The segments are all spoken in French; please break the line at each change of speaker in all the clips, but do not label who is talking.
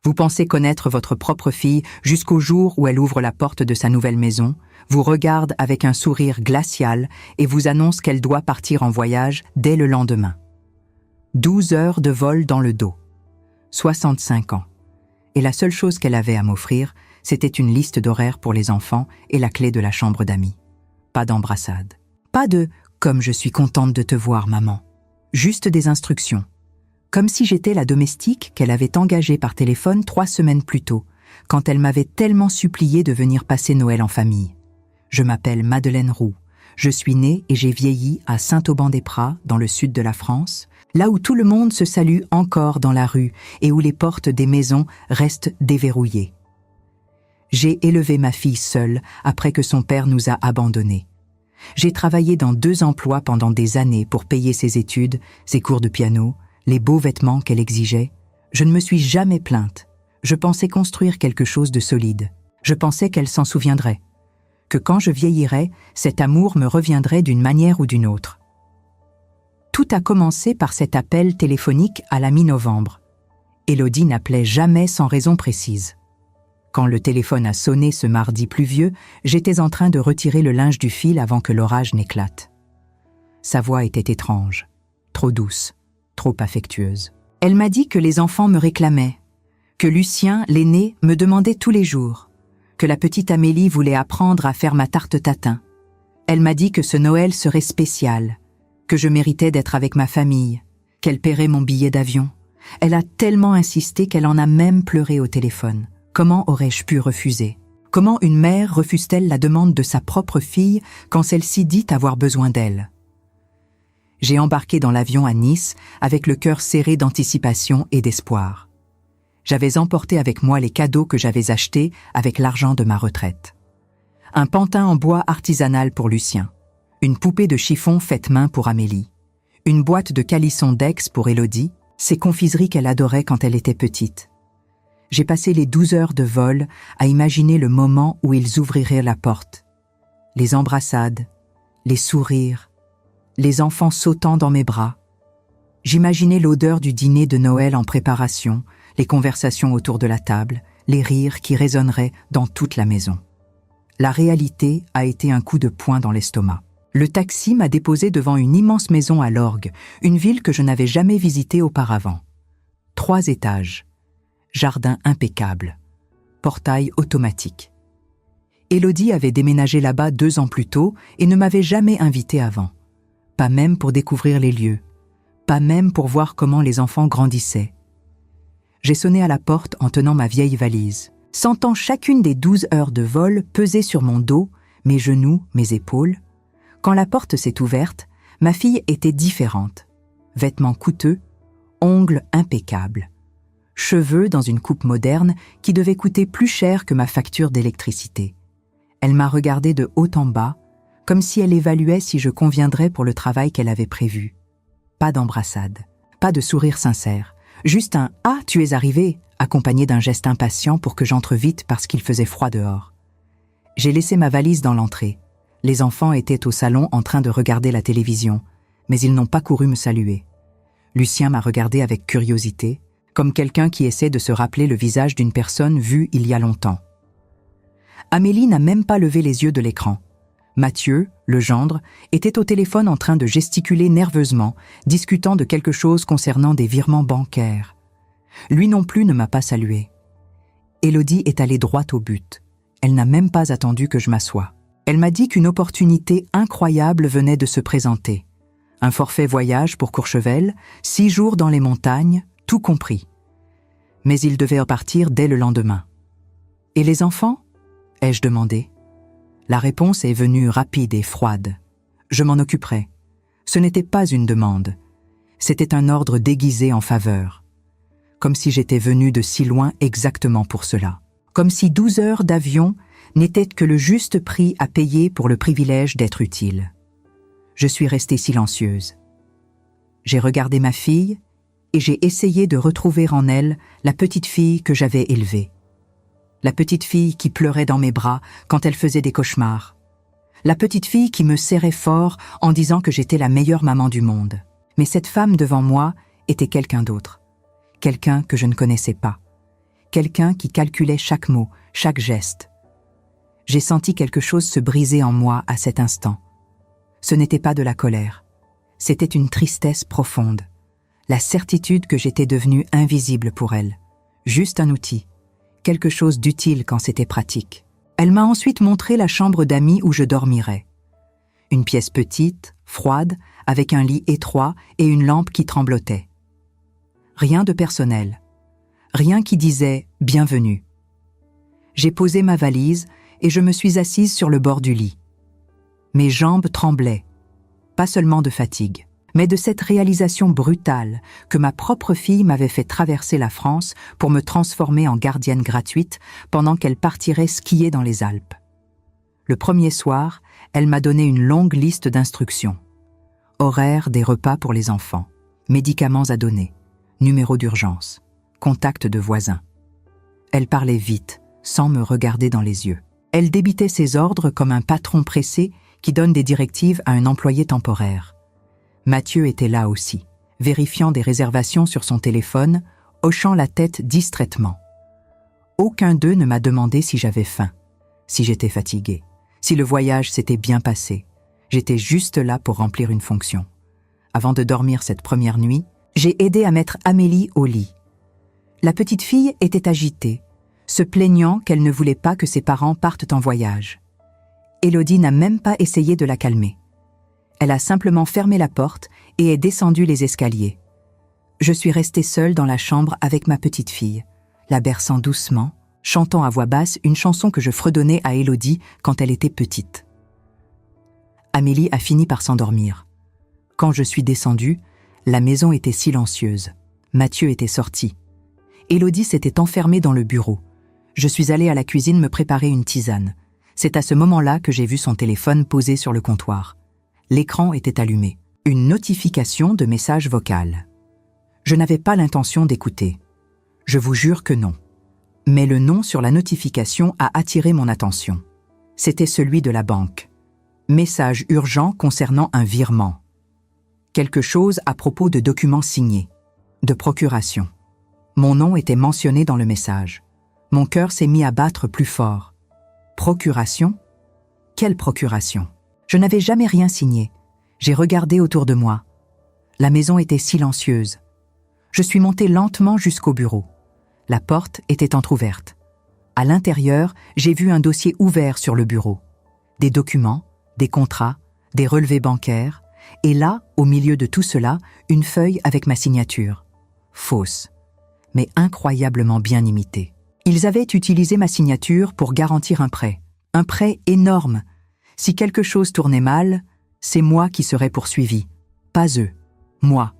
Vous pensez connaître votre propre fille jusqu'au jour où elle ouvre la porte de sa nouvelle maison, vous regarde avec un sourire glacial et vous annonce qu'elle doit partir en voyage dès le lendemain. 12 heures de vol dans le dos. 65 ans. Et la seule chose qu'elle avait à m'offrir, c'était une liste d'horaires pour les enfants et la clé de la chambre d'amis. Pas d'embrassade. Pas de « comme je suis contente de te voir, maman ». Juste des instructions. Comme si j'étais la domestique qu'elle avait engagée par téléphone 3 semaines plus tôt, quand elle m'avait tellement supplié de venir passer Noël en famille. Je m'appelle Madeleine Roux. Je suis née et j'ai vieilli à Saint-Auban-des-Pras, dans le sud de la France, là où tout le monde se salue encore dans la rue et où les portes des maisons restent déverrouillées. J'ai élevé ma fille seule après que son père nous a abandonnés. J'ai travaillé dans 2 emplois pendant des années pour payer ses études, ses cours de piano, les beaux vêtements qu'elle exigeait. Je ne me suis jamais plainte. Je pensais construire quelque chose de solide. Je pensais qu'elle s'en souviendrait. Que quand je vieillirais, cet amour me reviendrait d'une manière ou d'une autre. Tout a commencé par cet appel téléphonique à la mi-novembre. Élodie n'appelait jamais sans raison précise. Quand le téléphone a sonné ce mardi pluvieux, j'étais en train de retirer le linge du fil avant que l'orage n'éclate. Sa voix était étrange, trop douce, trop affectueuse. Elle m'a dit que les enfants me réclamaient, que Lucien, l'aîné, me demandait tous les jours, que la petite Amélie voulait apprendre à faire ma tarte tatin. Elle m'a dit que ce Noël serait spécial, que je méritais d'être avec ma famille, qu'elle paierait mon billet d'avion. Elle a tellement insisté qu'elle en a même pleuré au téléphone. Comment aurais-je pu refuser? Comment une mère refuse-t-elle la demande de sa propre fille quand celle-ci dit avoir besoin d'elle? J'ai embarqué dans l'avion à Nice avec le cœur serré d'anticipation et d'espoir. J'avais emporté avec moi les cadeaux que j'avais achetés avec l'argent de ma retraite. Un pantin en bois artisanal pour Lucien, une poupée de chiffon faite main pour Amélie, une boîte de calissons d'Aix pour Élodie, ces confiseries qu'elle adorait quand elle était petite. J'ai passé les 12 heures de vol à imaginer le moment où ils ouvriraient la porte. Les embrassades, les sourires, les enfants sautant dans mes bras. J'imaginais l'odeur du dîner de Noël en préparation, les conversations autour de la table, les rires qui résonneraient dans toute la maison. La réalité a été un coup de poing dans l'estomac. Le taxi m'a déposé devant une immense maison à l'Orgue, une ville que je n'avais jamais visitée auparavant. 3 étages. Jardin impeccable. Portail automatique. Élodie avait déménagé là-bas 2 ans plus tôt et ne m'avait jamais invité avant. Pas même pour découvrir les lieux. Pas même pour voir comment les enfants grandissaient. J'ai sonné à la porte en tenant ma vieille valise, sentant chacune des 12 heures de vol peser sur mon dos, mes genoux, mes épaules. Quand la porte s'est ouverte, ma fille était différente. Vêtements coûteux, ongles impeccables. Cheveux dans une coupe moderne qui devait coûter plus cher que ma facture d'électricité. Elle m'a regardé de haut en bas, comme si elle évaluait si je conviendrais pour le travail qu'elle avait prévu. Pas d'embrassade, pas de sourire sincère, juste un « Ah, tu es arrivé !» accompagné d'un geste impatient pour que j'entre vite parce qu'il faisait froid dehors. J'ai laissé ma valise dans l'entrée. Les enfants étaient au salon en train de regarder la télévision, mais ils n'ont pas couru me saluer. Lucien m'a regardé avec curiosité, comme quelqu'un qui essaie de se rappeler le visage d'une personne vue il y a longtemps. Amélie n'a même pas levé les yeux de l'écran. Mathieu, le gendre, était au téléphone en train de gesticuler nerveusement, discutant de quelque chose concernant des virements bancaires. Lui non plus ne m'a pas salué. Élodie est allée droit au but. Elle n'a même pas attendu que je m'assoie. Elle m'a dit qu'une opportunité incroyable venait de se présenter. Un forfait voyage pour Courchevel, 6 jours dans les montagnes, tout compris. Mais il devait repartir dès le lendemain. « Et les enfants ?» ai-je demandé. La réponse est venue rapide et froide. Je m'en occuperai. Ce n'était pas une demande. C'était un ordre déguisé en faveur. Comme si j'étais venue de si loin exactement pour cela. Comme si 12 heures d'avion n'étaient que le juste prix à payer pour le privilège d'être utile. Je suis restée silencieuse. J'ai regardé ma fille et j'ai essayé de retrouver en elle la petite fille que j'avais élevée. La petite fille qui pleurait dans mes bras quand elle faisait des cauchemars. La petite fille qui me serrait fort en disant que j'étais la meilleure maman du monde. Mais cette femme devant moi était quelqu'un d'autre. Quelqu'un que je ne connaissais pas. quelqu'un qui calculait chaque mot, chaque geste. J'ai senti quelque chose se briser en moi à cet instant. Ce n'était pas de la colère, c'était une tristesse profonde, la certitude que j'étais devenue invisible pour elle, juste un outil, quelque chose d'utile quand c'était pratique. Elle m'a ensuite montré la chambre d'amis où je dormirais. Une pièce petite, froide, avec un lit étroit et une lampe qui tremblotait. Rien de personnel, rien qui disait « bienvenue ». J'ai posé ma valise et je me suis assise sur le bord du lit. Mes jambes tremblaient, pas seulement de fatigue, mais de cette réalisation brutale que ma propre fille m'avait fait traverser la France pour me transformer en gardienne gratuite pendant qu'elle partirait skier dans les Alpes. Le premier soir, elle m'a donné une longue liste d'instructions. Horaire des repas pour les enfants, médicaments à donner, numéro d'urgence, contact de voisins. Elle parlait vite, sans me regarder dans les yeux. Elle débitait ses ordres comme un patron pressé qui donne des directives à un employé temporaire. Mathieu était là aussi, vérifiant des réservations sur son téléphone, hochant la tête distraitement. Aucun d'eux ne m'a demandé si j'avais faim, si j'étais fatiguée, si le voyage s'était bien passé. J'étais juste là pour remplir une fonction. Avant de dormir cette première nuit, j'ai aidé à mettre Amélie au lit. La petite fille était agitée, se plaignant qu'elle ne voulait pas que ses parents partent en voyage. Élodie n'a même pas essayé de la calmer. Elle a simplement fermé la porte et est descendue les escaliers. Je suis restée seule dans la chambre avec ma petite fille, la berçant doucement, chantant à voix basse une chanson que je fredonnais à Élodie quand elle était petite. Amélie a fini par s'endormir. Quand je suis descendue, la maison était silencieuse. Mathieu était sorti. Élodie s'était enfermée dans le bureau. Je suis allée à la cuisine me préparer une tisane. C'est à ce moment-là que j'ai vu son téléphone posé sur le comptoir. L'écran était allumé. Une notification de message vocal. Je n'avais pas l'intention d'écouter. Je vous jure que non. Mais le nom sur la notification a attiré mon attention. C'était celui de la banque. Message urgent concernant un virement. Quelque chose à propos de documents signés, de procuration. Mon nom était mentionné dans le message. Mon cœur s'est mis à battre plus fort. Procuration ? Quelle procuration ? Je n'avais jamais rien signé. J'ai regardé autour de moi. La maison était silencieuse. Je suis montée lentement jusqu'au bureau. La porte était entr'ouverte. À l'intérieur, j'ai vu un dossier ouvert sur le bureau. Des documents, des contrats, des relevés bancaires, et là, au milieu de tout cela, une feuille avec ma signature. Fausse, mais incroyablement bien imitée. Ils avaient utilisé ma signature pour garantir un prêt énorme. Si quelque chose tournait mal, c'est moi qui serais poursuivi, pas eux, moi.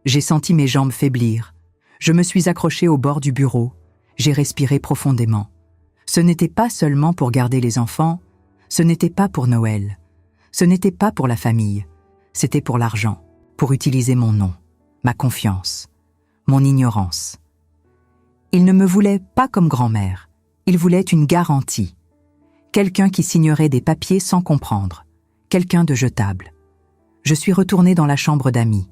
J'ai senti mes jambes faiblir. Je me suis accrochée au bord du bureau. J'ai respiré profondément. Ce n'était pas seulement pour garder les enfants, ce n'était pas pour Noël, ce n'était pas pour la famille, c'était pour l'argent, pour utiliser mon nom, ma confiance, mon ignorance. Il ne me voulait pas comme grand-mère, il voulait une garantie. Quelqu'un qui signerait des papiers sans comprendre, quelqu'un de jetable. Je suis retournée dans la chambre d'amis.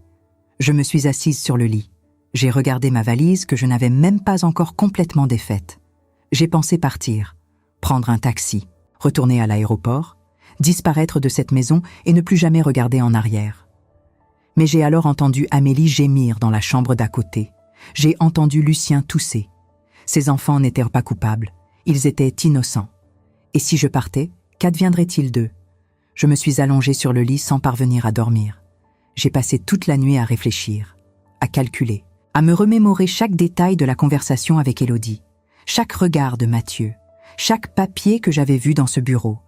Je me suis assise sur le lit. J'ai regardé ma valise que je n'avais même pas encore complètement défaite. J'ai pensé partir, prendre un taxi, retourner à l'aéroport, disparaître de cette maison et ne plus jamais regarder en arrière. Mais j'ai alors entendu Amélie gémir dans la chambre d'à côté. J'ai entendu Lucien tousser. Ces enfants n'étaient pas coupables, ils étaient innocents. Et si je partais, qu'adviendrait-il d'eux ? Je me suis allongée sur le lit sans parvenir à dormir. J'ai passé toute la nuit à réfléchir, à calculer, à me remémorer chaque détail de la conversation avec Élodie, chaque regard de Mathieu, chaque papier que j'avais vu dans ce bureau.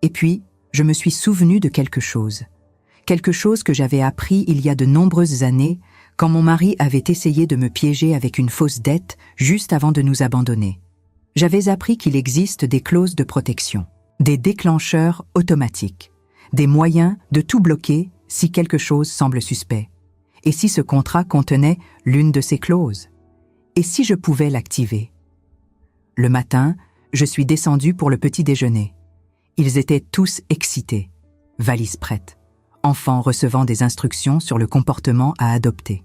Et puis, je me suis souvenue de quelque chose que j'avais appris il y a de nombreuses années quand mon mari avait essayé de me piéger avec une fausse dette juste avant de nous abandonner. J'avais appris qu'il existe des clauses de protection, des déclencheurs automatiques, des moyens de tout bloquer si quelque chose semble suspect. Et si ce contrat contenait l'une de ces clauses ? Et si je pouvais l'activer ? Le matin, je suis descendue pour le petit déjeuner. Ils étaient tous excités, valise prête, enfants recevant des instructions sur le comportement à adopter.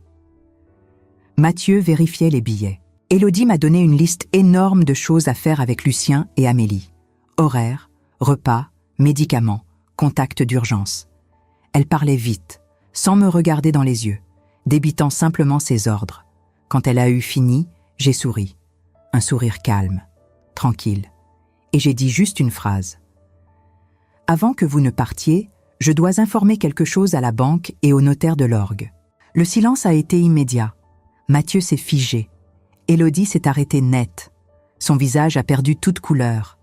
Mathieu vérifiait les billets. Élodie m'a donné une liste énorme de choses à faire avec Lucien et Amélie. Horaires, repas, médicaments, contacts d'urgence. Elle parlait vite, sans me regarder dans les yeux, débitant simplement ses ordres. Quand elle a eu fini, j'ai souri. Un sourire calme, tranquille. Et j'ai dit juste une phrase. « Avant que vous ne partiez, je dois informer quelque chose à la banque et au notaire de l'orgue. » Le silence a été immédiat. Mathieu s'est figé. Élodie s'est arrêtée net. Son visage a perdu toute couleur.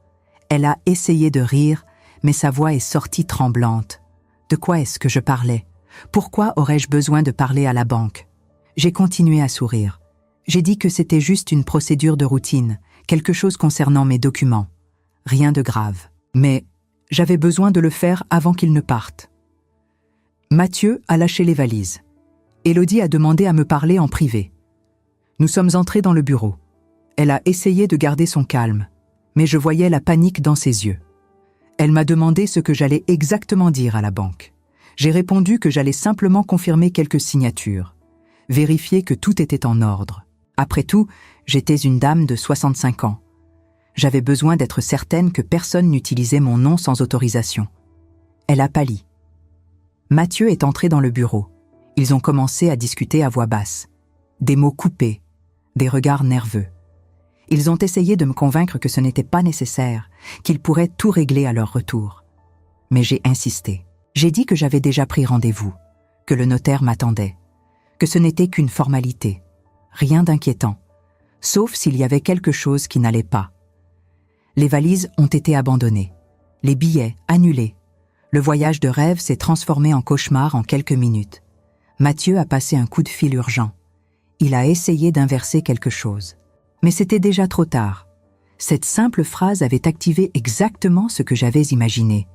Elle a essayé de rire, mais sa voix est sortie tremblante. De quoi est-ce que je parlais? Pourquoi aurais-je besoin de parler à la banque? J'ai continué à sourire. J'ai dit que c'était juste une procédure de routine, quelque chose concernant mes documents. Rien de grave. Mais j'avais besoin de le faire avant qu'ils ne partent. Mathieu a lâché les valises. Élodie a demandé à me parler en privé. Nous sommes entrés dans le bureau. Elle a essayé de garder son calme, mais je voyais la panique dans ses yeux. Elle m'a demandé ce que j'allais exactement dire à la banque. J'ai répondu que j'allais simplement confirmer quelques signatures, vérifier que tout était en ordre. Après tout, j'étais une dame de 65 ans. J'avais besoin d'être certaine que personne n'utilisait mon nom sans autorisation. Elle a pâli. Mathieu est entré dans le bureau. Ils ont commencé à discuter à voix basse. Des mots coupés, des regards nerveux. Ils ont essayé de me convaincre que ce n'était pas nécessaire, qu'ils pourraient tout régler à leur retour. Mais j'ai insisté. J'ai dit que j'avais déjà pris rendez-vous, que le notaire m'attendait, que ce n'était qu'une formalité, rien d'inquiétant, sauf s'il y avait quelque chose qui n'allait pas. Les valises ont été abandonnées, les billets annulés. Le voyage de rêve s'est transformé en cauchemar en quelques minutes. Mathieu a passé un coup de fil urgent. Il a essayé d'inverser quelque chose. Mais c'était déjà trop tard. Cette simple phrase avait activé exactement ce que j'avais imaginé.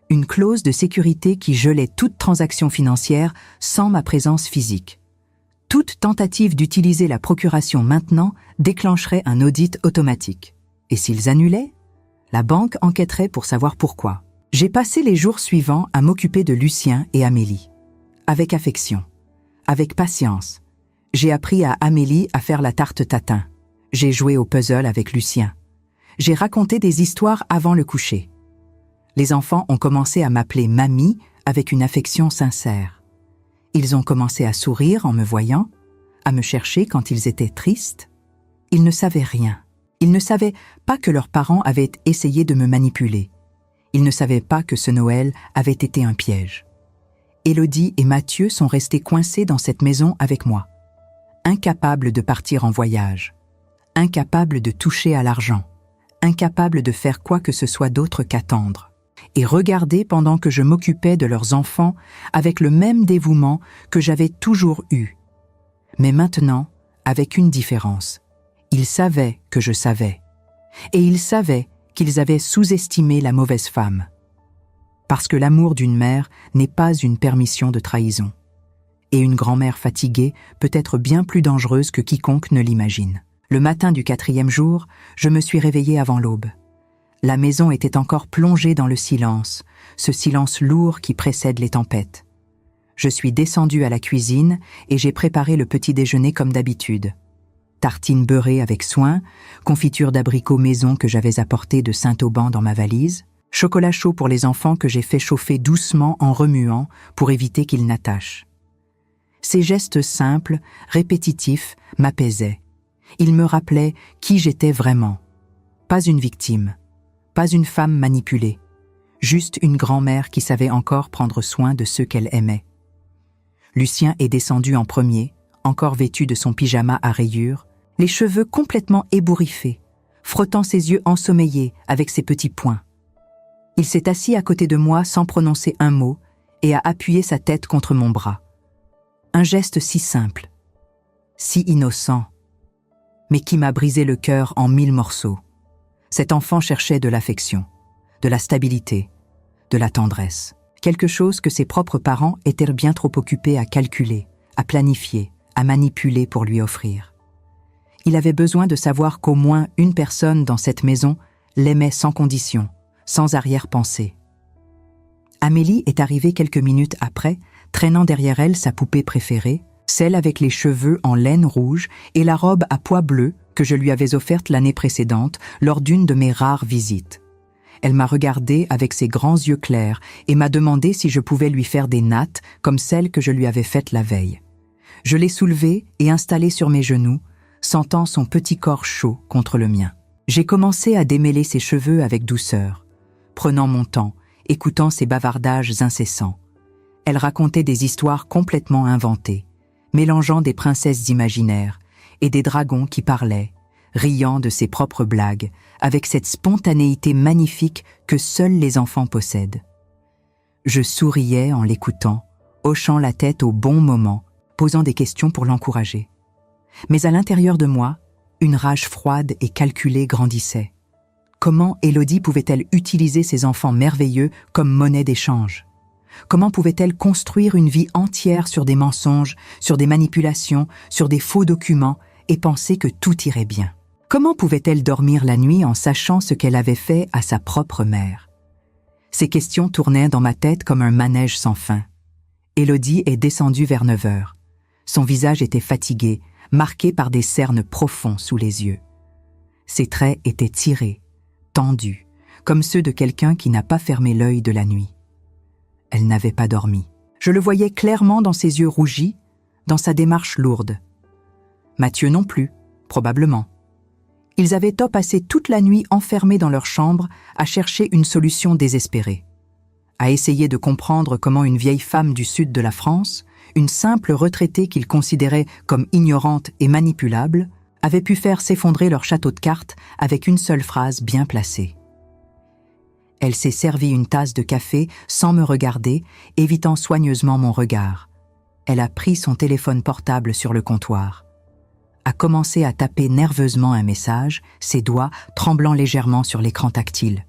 Une clause de sécurité qui gelait toute transaction financière sans ma présence physique. Toute tentative d'utiliser la procuration maintenant déclencherait un audit automatique. Et s'ils annulaient, la banque enquêterait pour savoir pourquoi. J'ai passé les jours suivants à m'occuper de Lucien et Amélie. Avec affection, avec patience. J'ai appris à Amélie à faire la tarte tatin. J'ai joué au puzzle avec Lucien. J'ai raconté des histoires avant le coucher. Les enfants ont commencé à m'appeler mamie avec une affection sincère. Ils ont commencé à sourire en me voyant, à me chercher quand ils étaient tristes. Ils ne savaient rien. Ils ne savaient pas que leurs parents avaient essayé de me manipuler. Ils ne savaient pas que ce Noël avait été un piège. Élodie et Mathieu sont restés coincés dans cette maison avec moi, incapables de partir en voyage, incapables de toucher à l'argent, incapables de faire quoi que ce soit d'autre qu'attendre, et regarder pendant que je m'occupais de leurs enfants avec le même dévouement que j'avais toujours eu. Mais maintenant, avec une différence. Ils savaient que je savais, et ils savaient qu'ils avaient sous-estimé la mauvaise femme. Parce que l'amour d'une mère n'est pas une permission de trahison. Et une grand-mère fatiguée peut être bien plus dangereuse que quiconque ne l'imagine. Le matin du 4e jour, je me suis réveillée avant l'aube. La maison était encore plongée dans le silence, ce silence lourd qui précède les tempêtes. Je suis descendue à la cuisine et j'ai préparé le petit déjeuner comme d'habitude. Tartines beurrées avec soin, confiture d'abricots maison que j'avais apportée de Saint-Auban dans ma valise, chocolat chaud pour les enfants que j'ai fait chauffer doucement en remuant pour éviter qu'ils n'attachent. Ces gestes simples, répétitifs, m'apaisaient. Ils me rappelaient qui j'étais vraiment. Pas une victime, pas une femme manipulée, juste une grand-mère qui savait encore prendre soin de ceux qu'elle aimait. Lucien est descendu en premier, encore vêtu de son pyjama à rayures, les cheveux complètement ébouriffés, frottant ses yeux ensommeillés avec ses petits poings. Il s'est assis à côté de moi sans prononcer un mot et a appuyé sa tête contre mon bras. Un geste si simple, si innocent, mais qui m'a brisé le cœur en 1000 morceaux. Cet enfant cherchait de l'affection, de la stabilité, de la tendresse, quelque chose que ses propres parents étaient bien trop occupés à calculer, à planifier, à manipuler pour lui offrir. Il avait besoin de savoir qu'au moins une personne dans cette maison l'aimait sans condition, sans arrière-pensée. Amélie est arrivée quelques minutes après, traînant derrière elle sa poupée préférée, celle avec les cheveux en laine rouge et la robe à pois bleus que je lui avais offerte l'année précédente lors d'une de mes rares visites. Elle m'a regardé avec ses grands yeux clairs et m'a demandé si je pouvais lui faire des nattes comme celles que je lui avais faites la veille. Je l'ai soulevée et installée sur mes genoux, sentant son petit corps chaud contre le mien. J'ai commencé à démêler ses cheveux avec douceur, prenant mon temps, écoutant ses bavardages incessants. Elle racontait des histoires complètement inventées, mélangeant des princesses imaginaires et des dragons qui parlaient, riant de ses propres blagues, avec cette spontanéité magnifique que seuls les enfants possèdent. Je souriais en l'écoutant, hochant la tête au bon moment, posant des questions pour l'encourager. Mais à l'intérieur de moi, une rage froide et calculée grandissait. Comment Élodie pouvait-elle utiliser ces enfants merveilleux comme monnaie d'échange? Comment pouvait-elle construire une vie entière sur des mensonges, sur des manipulations, sur des faux documents et penser que tout irait bien? Comment pouvait-elle dormir la nuit en sachant ce qu'elle avait fait à sa propre mère? Ces questions tournaient dans ma tête comme un manège sans fin. Élodie est descendue vers 9 heures. Son visage était fatigué, marqué par des cernes profonds sous les yeux. Ses traits étaient tirés, tendus, comme ceux de quelqu'un qui n'a pas fermé l'œil de la nuit. Elle n'avait pas dormi. Je le voyais clairement dans ses yeux rougis, dans sa démarche lourde. Mathieu non plus, probablement. Ils avaient passé toute la nuit enfermés dans leur chambre à chercher une solution désespérée, à essayer de comprendre comment une vieille femme du sud de la France, une simple retraitée qu'ils considéraient comme ignorante et manipulable, avait pu faire s'effondrer leur château de cartes avec une seule phrase bien placée. Elle s'est servi une tasse de café sans me regarder, évitant soigneusement mon regard. Elle a pris son téléphone portable sur le comptoir, a commencé à taper nerveusement un message, ses doigts tremblant légèrement sur l'écran tactile.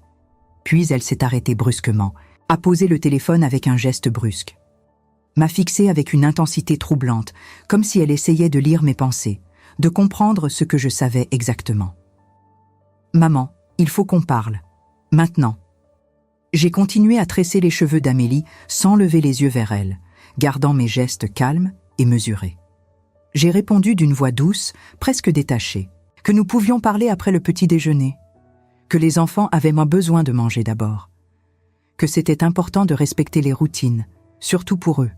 Puis elle s'est arrêtée brusquement, a posé le téléphone avec un geste brusque. M'a fixé avec une intensité troublante, comme si elle essayait de lire mes pensées, de comprendre ce que je savais exactement. « Maman, il faut qu'on parle. Maintenant. » J'ai continué à tresser les cheveux d'Amélie sans lever les yeux vers elle, gardant mes gestes calmes et mesurés. J'ai répondu d'une voix douce, presque détachée, que nous pouvions parler après le petit déjeuner, que les enfants avaient moins besoin de manger d'abord, que c'était important de respecter les routines, surtout pour eux.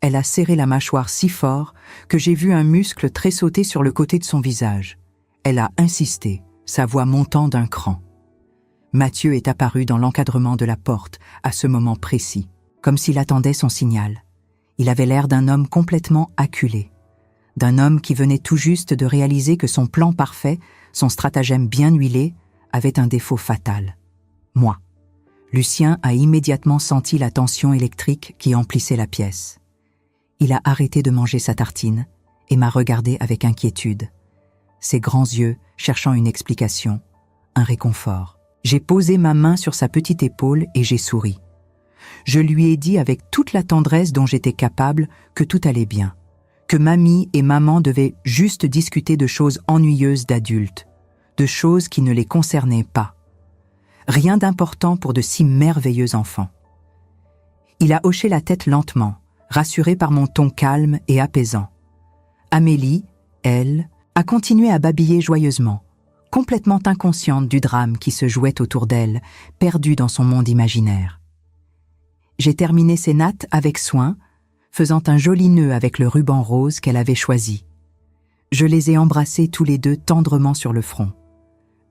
Elle a serré la mâchoire si fort que j'ai vu un muscle tressauter sur le côté de son visage. Elle a insisté, sa voix montant d'un cran. Mathieu est apparu dans l'encadrement de la porte, à ce moment précis, comme s'il attendait son signal. Il avait l'air d'un homme complètement acculé, d'un homme qui venait tout juste de réaliser que son plan parfait, son stratagème bien huilé, avait un défaut fatal. Moi. Lucien a immédiatement senti la tension électrique qui emplissait la pièce. Il a arrêté de manger sa tartine et m'a regardé avec inquiétude, ses grands yeux cherchant une explication, un réconfort. J'ai posé ma main sur sa petite épaule et j'ai souri. Je lui ai dit avec toute la tendresse dont j'étais capable que tout allait bien, que mamie et maman devaient juste discuter de choses ennuyeuses d'adultes, de choses qui ne les concernaient pas. Rien d'important pour de si merveilleux enfants. Il a hoché la tête lentement, rassuré par mon ton calme et apaisant. Amélie, elle, a continué à babiller joyeusement, complètement inconsciente du drame qui se jouait autour d'elle, perdue dans son monde imaginaire. J'ai terminé ses nattes avec soin, faisant un joli nœud avec le ruban rose qu'elle avait choisi. Je les ai embrassés tous les deux tendrement sur le front.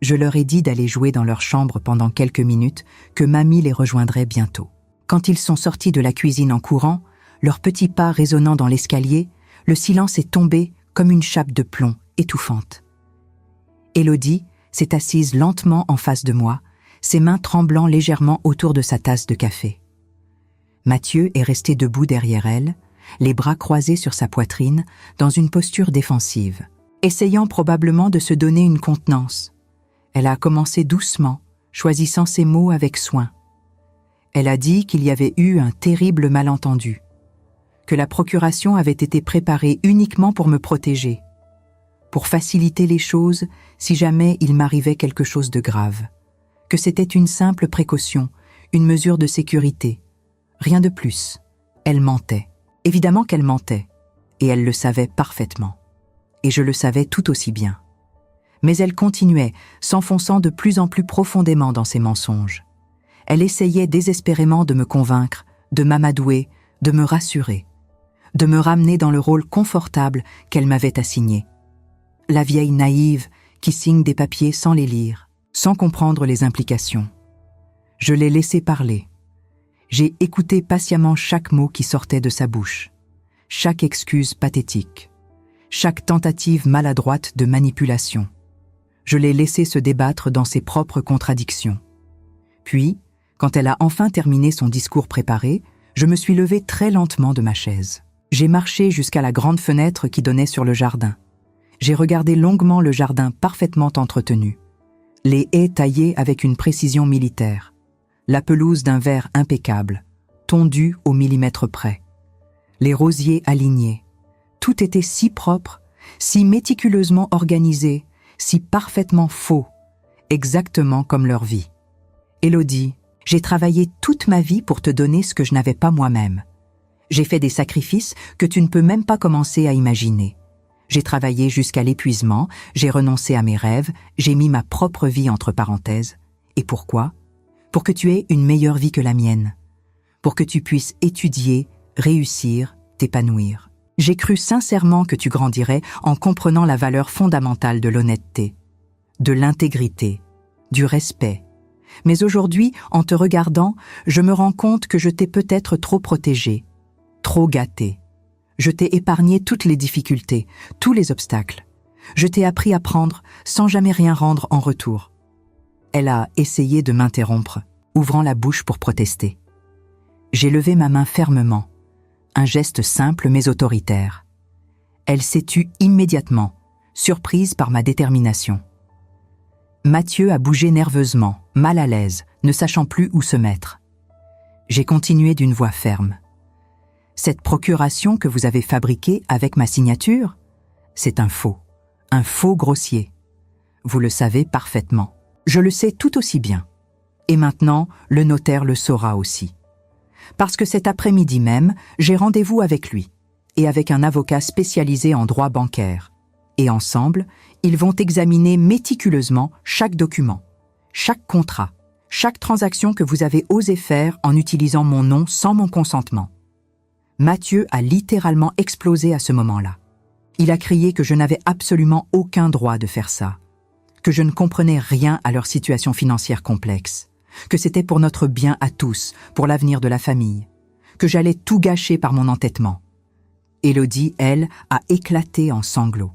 Je leur ai dit d'aller jouer dans leur chambre pendant quelques minutes, que mamie les rejoindrait bientôt. Quand ils sont sortis de la cuisine en courant, leurs petits pas résonnant dans l'escalier, le silence est tombé comme une chape de plomb étouffante. Élodie s'est assise lentement en face de moi, ses mains tremblant légèrement autour de sa tasse de café. Mathieu est resté debout derrière elle, les bras croisés sur sa poitrine, dans une posture défensive, essayant probablement de se donner une contenance. Elle a commencé doucement, choisissant ses mots avec soin. Elle a dit qu'il y avait eu un terrible malentendu, que la procuration avait été préparée uniquement pour me protéger, pour faciliter les choses si jamais il m'arrivait quelque chose de grave, que c'était une simple précaution, une mesure de sécurité, rien de plus. Elle mentait. Évidemment qu'elle mentait, et elle le savait parfaitement. Et je le savais tout aussi bien. Mais elle continuait, s'enfonçant de plus en plus profondément dans ses mensonges. Elle essayait désespérément de me convaincre, de m'amadouer, de me rassurer, de me ramener dans le rôle confortable qu'elle m'avait assigné. La vieille naïve qui signe des papiers sans les lire, sans comprendre les implications. Je l'ai laissé parler. J'ai écouté patiemment chaque mot qui sortait de sa bouche, chaque excuse pathétique, chaque tentative maladroite de manipulation. Je l'ai laissé se débattre dans ses propres contradictions. Puis, quand elle a enfin terminé son discours préparé, je me suis levé très lentement de ma chaise. J'ai marché jusqu'à la grande fenêtre qui donnait sur le jardin. J'ai regardé longuement le jardin parfaitement entretenu. Les haies taillées avec une précision militaire. La pelouse d'un vert impeccable, tondue au millimètre près. Les rosiers alignés. Tout était si propre, si méticuleusement organisé, si parfaitement faux, exactement comme leur vie. Élodie, j'ai travaillé toute ma vie pour te donner ce que je n'avais pas moi-même. J'ai fait des sacrifices que tu ne peux même pas commencer à imaginer. J'ai travaillé jusqu'à l'épuisement, j'ai renoncé à mes rêves, j'ai mis ma propre vie entre parenthèses. Et pourquoi ? Pour que tu aies une meilleure vie que la mienne. Pour que tu puisses étudier, réussir, t'épanouir. J'ai cru sincèrement que tu grandirais en comprenant la valeur fondamentale de l'honnêteté, de l'intégrité, du respect. Mais aujourd'hui, en te regardant, je me rends compte que je t'ai peut-être trop protégée, trop gâtée. Je t'ai épargné toutes les difficultés, tous les obstacles. Je t'ai appris à prendre sans jamais rien rendre en retour. Elle a essayé de m'interrompre, ouvrant la bouche pour protester. J'ai levé ma main fermement, un geste simple mais autoritaire. Elle s'est tue immédiatement, surprise par ma détermination. Mathieu a bougé nerveusement, mal à l'aise, ne sachant plus où se mettre. J'ai continué d'une voix ferme. Cette procuration que vous avez fabriquée avec ma signature, c'est un faux grossier. Vous le savez parfaitement. Je le sais tout aussi bien. Et maintenant, le notaire le saura aussi. Parce que cet après-midi même, j'ai rendez-vous avec lui et avec un avocat spécialisé en droit bancaire. Et ensemble, ils vont examiner méticuleusement chaque document, chaque contrat, chaque transaction que vous avez osé faire en utilisant mon nom sans mon consentement. Mathieu a littéralement explosé à ce moment-là. Il a crié que je n'avais absolument aucun droit de faire ça, que je ne comprenais rien à leur situation financière complexe, que c'était pour notre bien à tous, pour l'avenir de la famille, que j'allais tout gâcher par mon entêtement. Élodie, elle, a éclaté en sanglots.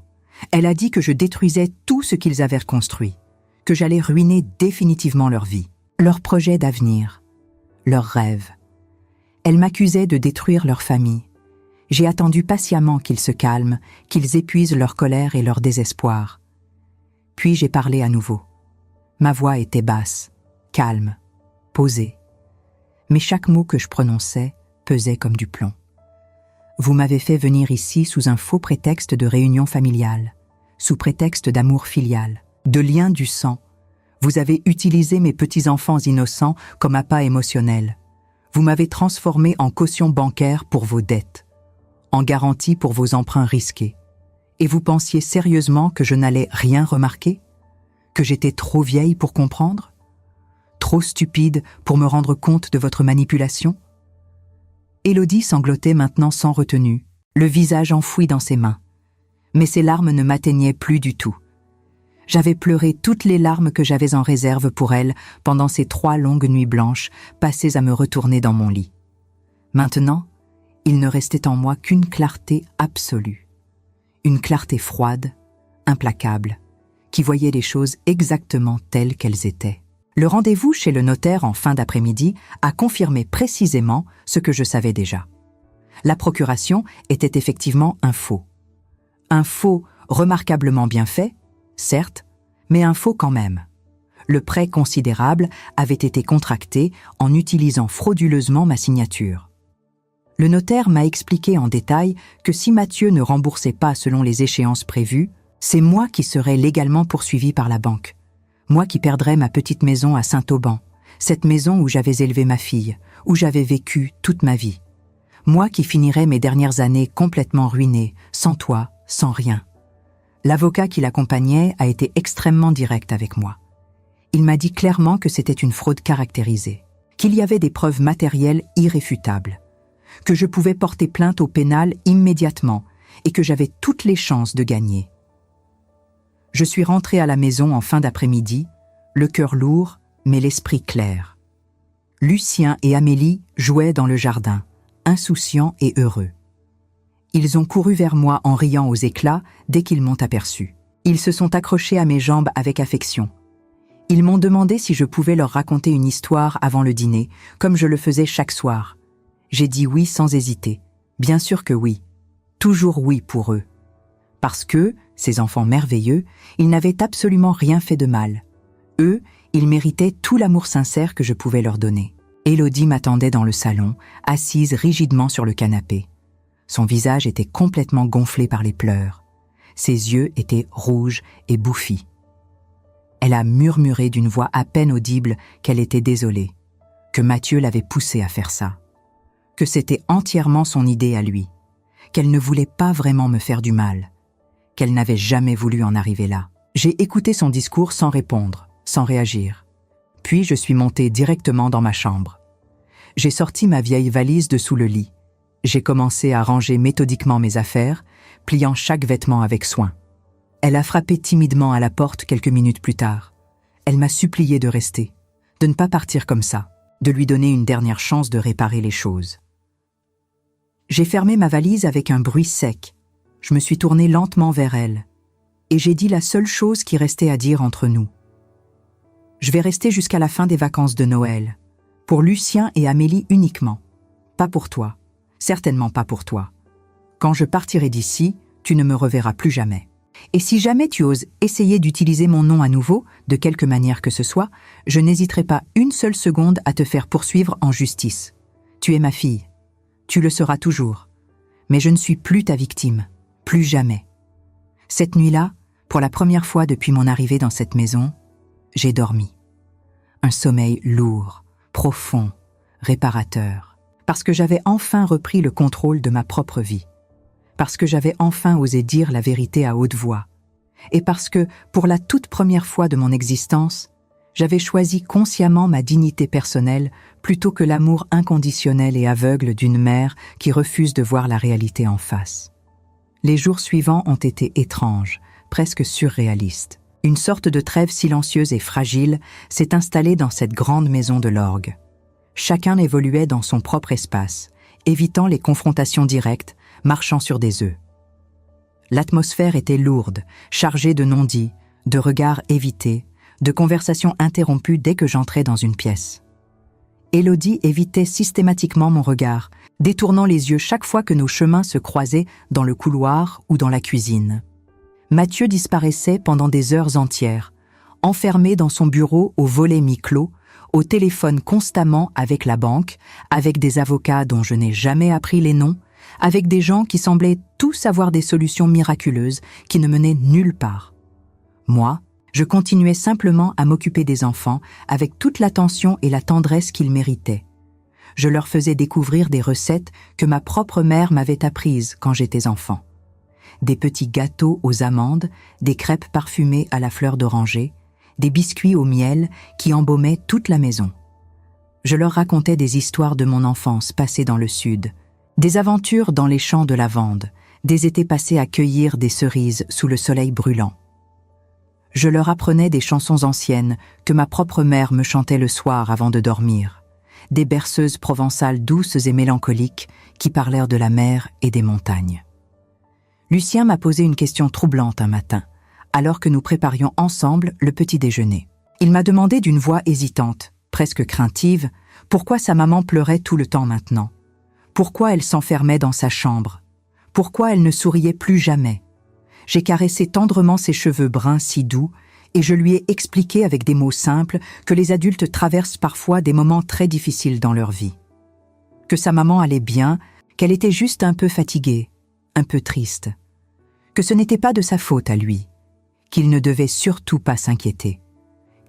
Elle a dit que je détruisais tout ce qu'ils avaient reconstruit, que j'allais ruiner définitivement leur vie, leurs projets d'avenir, leurs rêves. Elle m'accusait de détruire leur famille. J'ai attendu patiemment qu'ils se calment, qu'ils épuisent leur colère et leur désespoir. Puis j'ai parlé à nouveau. Ma voix était basse, calme, posée. Mais chaque mot que je prononçais pesait comme du plomb. Vous m'avez fait venir ici sous un faux prétexte de réunion familiale, sous prétexte d'amour filial, de lien du sang. Vous avez utilisé mes petits-enfants innocents comme appât émotionnel. Vous m'avez transformé en caution bancaire pour vos dettes, en garantie pour vos emprunts risqués. Et vous pensiez sérieusement que je n'allais rien remarquer? Que j'étais trop vieille pour comprendre? Trop stupide pour me rendre compte de votre manipulation? Élodie sanglotait maintenant sans retenue, le visage enfoui dans ses mains. Mais ses larmes ne m'atteignaient plus du tout. J'avais pleuré toutes les larmes que j'avais en réserve pour elle pendant ces 3 longues nuits blanches passées à me retourner dans mon lit. Maintenant, il ne restait en moi qu'une clarté absolue. Une clarté froide, implacable, qui voyait les choses exactement telles qu'elles étaient. Le rendez-vous chez le notaire en fin d'après-midi a confirmé précisément ce que je savais déjà. La procuration était effectivement un faux. Un faux remarquablement bien fait, certes, mais un faux quand même. Le prêt considérable avait été contracté en utilisant frauduleusement ma signature. Le notaire m'a expliqué en détail que si Mathieu ne remboursait pas selon les échéances prévues, c'est moi qui serais légalement poursuivi par la banque. Moi qui perdrais ma petite maison à Saint-Auban, cette maison où j'avais élevé ma fille, où j'avais vécu toute ma vie. Moi qui finirais mes dernières années complètement ruiné, sans toit, sans rien. L'avocat qui l'accompagnait a été extrêmement direct avec moi. Il m'a dit clairement que c'était une fraude caractérisée, qu'il y avait des preuves matérielles irréfutables, que je pouvais porter plainte au pénal immédiatement et que j'avais toutes les chances de gagner. Je suis rentré à la maison en fin d'après-midi, le cœur lourd, mais l'esprit clair. Lucien et Amélie jouaient dans le jardin, insouciants et heureux. Ils ont couru vers moi en riant aux éclats dès qu'ils m'ont aperçu. Ils se sont accrochés à mes jambes avec affection. Ils m'ont demandé si je pouvais leur raconter une histoire avant le dîner, comme je le faisais chaque soir. J'ai dit oui sans hésiter. Bien sûr que oui. Toujours oui pour eux. Parce que, ces enfants merveilleux, ils n'avaient absolument rien fait de mal. Eux, ils méritaient tout l'amour sincère que je pouvais leur donner. Élodie m'attendait dans le salon, assise rigidement sur le canapé. Son visage était complètement gonflé par les pleurs. Ses yeux étaient rouges et bouffis. Elle a murmuré d'une voix à peine audible qu'elle était désolée, que Mathieu l'avait poussée à faire ça, que c'était entièrement son idée à lui, qu'elle ne voulait pas vraiment me faire du mal, qu'elle n'avait jamais voulu en arriver là. J'ai écouté son discours sans répondre, sans réagir. Puis je suis montée directement dans ma chambre. J'ai sorti ma vieille valise de sous le lit. J'ai commencé à ranger méthodiquement mes affaires, pliant chaque vêtement avec soin. Elle a frappé timidement à la porte quelques minutes plus tard. Elle m'a supplié de rester, de ne pas partir comme ça, de lui donner une dernière chance de réparer les choses. J'ai fermé ma valise avec un bruit sec. Je me suis tournée lentement vers elle, et j'ai dit la seule chose qui restait à dire entre nous. Je vais rester jusqu'à la fin des vacances de Noël, pour Lucien et Amélie uniquement, pas pour toi, certainement pas pour toi. Quand je partirai d'ici, tu ne me reverras plus jamais. Et si jamais tu oses essayer d'utiliser mon nom à nouveau, de quelque manière que ce soit, je n'hésiterai pas une seule seconde à te faire poursuivre en justice. Tu es ma fille. Tu le seras toujours. Mais je ne suis plus ta victime. Plus jamais. Cette nuit-là, pour la première fois depuis mon arrivée dans cette maison, j'ai dormi. Un sommeil lourd, profond, réparateur. Parce que j'avais enfin repris le contrôle de ma propre vie. Parce que j'avais enfin osé dire la vérité à haute voix, et parce que, pour la toute première fois de mon existence, j'avais choisi consciemment ma dignité personnelle plutôt que l'amour inconditionnel et aveugle d'une mère qui refuse de voir la réalité en face. Les jours suivants ont été étranges, presque surréalistes. Une sorte de trêve silencieuse et fragile s'est installée dans cette grande maison de l'orgue. Chacun évoluait dans son propre espace, évitant les confrontations directes, marchant sur des œufs. L'atmosphère était lourde, chargée de non-dits, de regards évités, de conversations interrompues dès que j'entrais dans une pièce. Élodie évitait systématiquement mon regard, détournant les yeux chaque fois que nos chemins se croisaient dans le couloir ou dans la cuisine. Mathieu disparaissait pendant des heures entières, enfermé dans son bureau au volet mi-clos, au téléphone constamment avec la banque, avec des avocats dont je n'ai jamais appris les noms, avec des gens qui semblaient tous avoir des solutions miraculeuses qui ne menaient nulle part. Moi, je continuais simplement à m'occuper des enfants avec toute l'attention et la tendresse qu'ils méritaient. Je leur faisais découvrir des recettes que ma propre mère m'avait apprises quand j'étais enfant. Des petits gâteaux aux amandes, des crêpes parfumées à la fleur d'oranger, des biscuits au miel qui embaumaient toute la maison. Je leur racontais des histoires de mon enfance passée dans le sud, des aventures dans les champs de lavande, des étés passés à cueillir des cerises sous le soleil brûlant. Je leur apprenais des chansons anciennes que ma propre mère me chantait le soir avant de dormir, des berceuses provençales douces et mélancoliques qui parlèrent de la mer et des montagnes. Lucien m'a posé une question troublante un matin, alors que nous préparions ensemble le petit déjeuner. Il m'a demandé d'une voix hésitante, presque craintive, pourquoi sa maman pleurait tout le temps maintenant. Pourquoi elle s'enfermait dans sa chambre? Pourquoi elle ne souriait plus jamais? J'ai caressé tendrement ses cheveux bruns si doux et je lui ai expliqué avec des mots simples que les adultes traversent parfois des moments très difficiles dans leur vie. Que sa maman allait bien, qu'elle était juste un peu fatiguée, un peu triste. Que ce n'était pas de sa faute à lui, qu'il ne devait surtout pas s'inquiéter,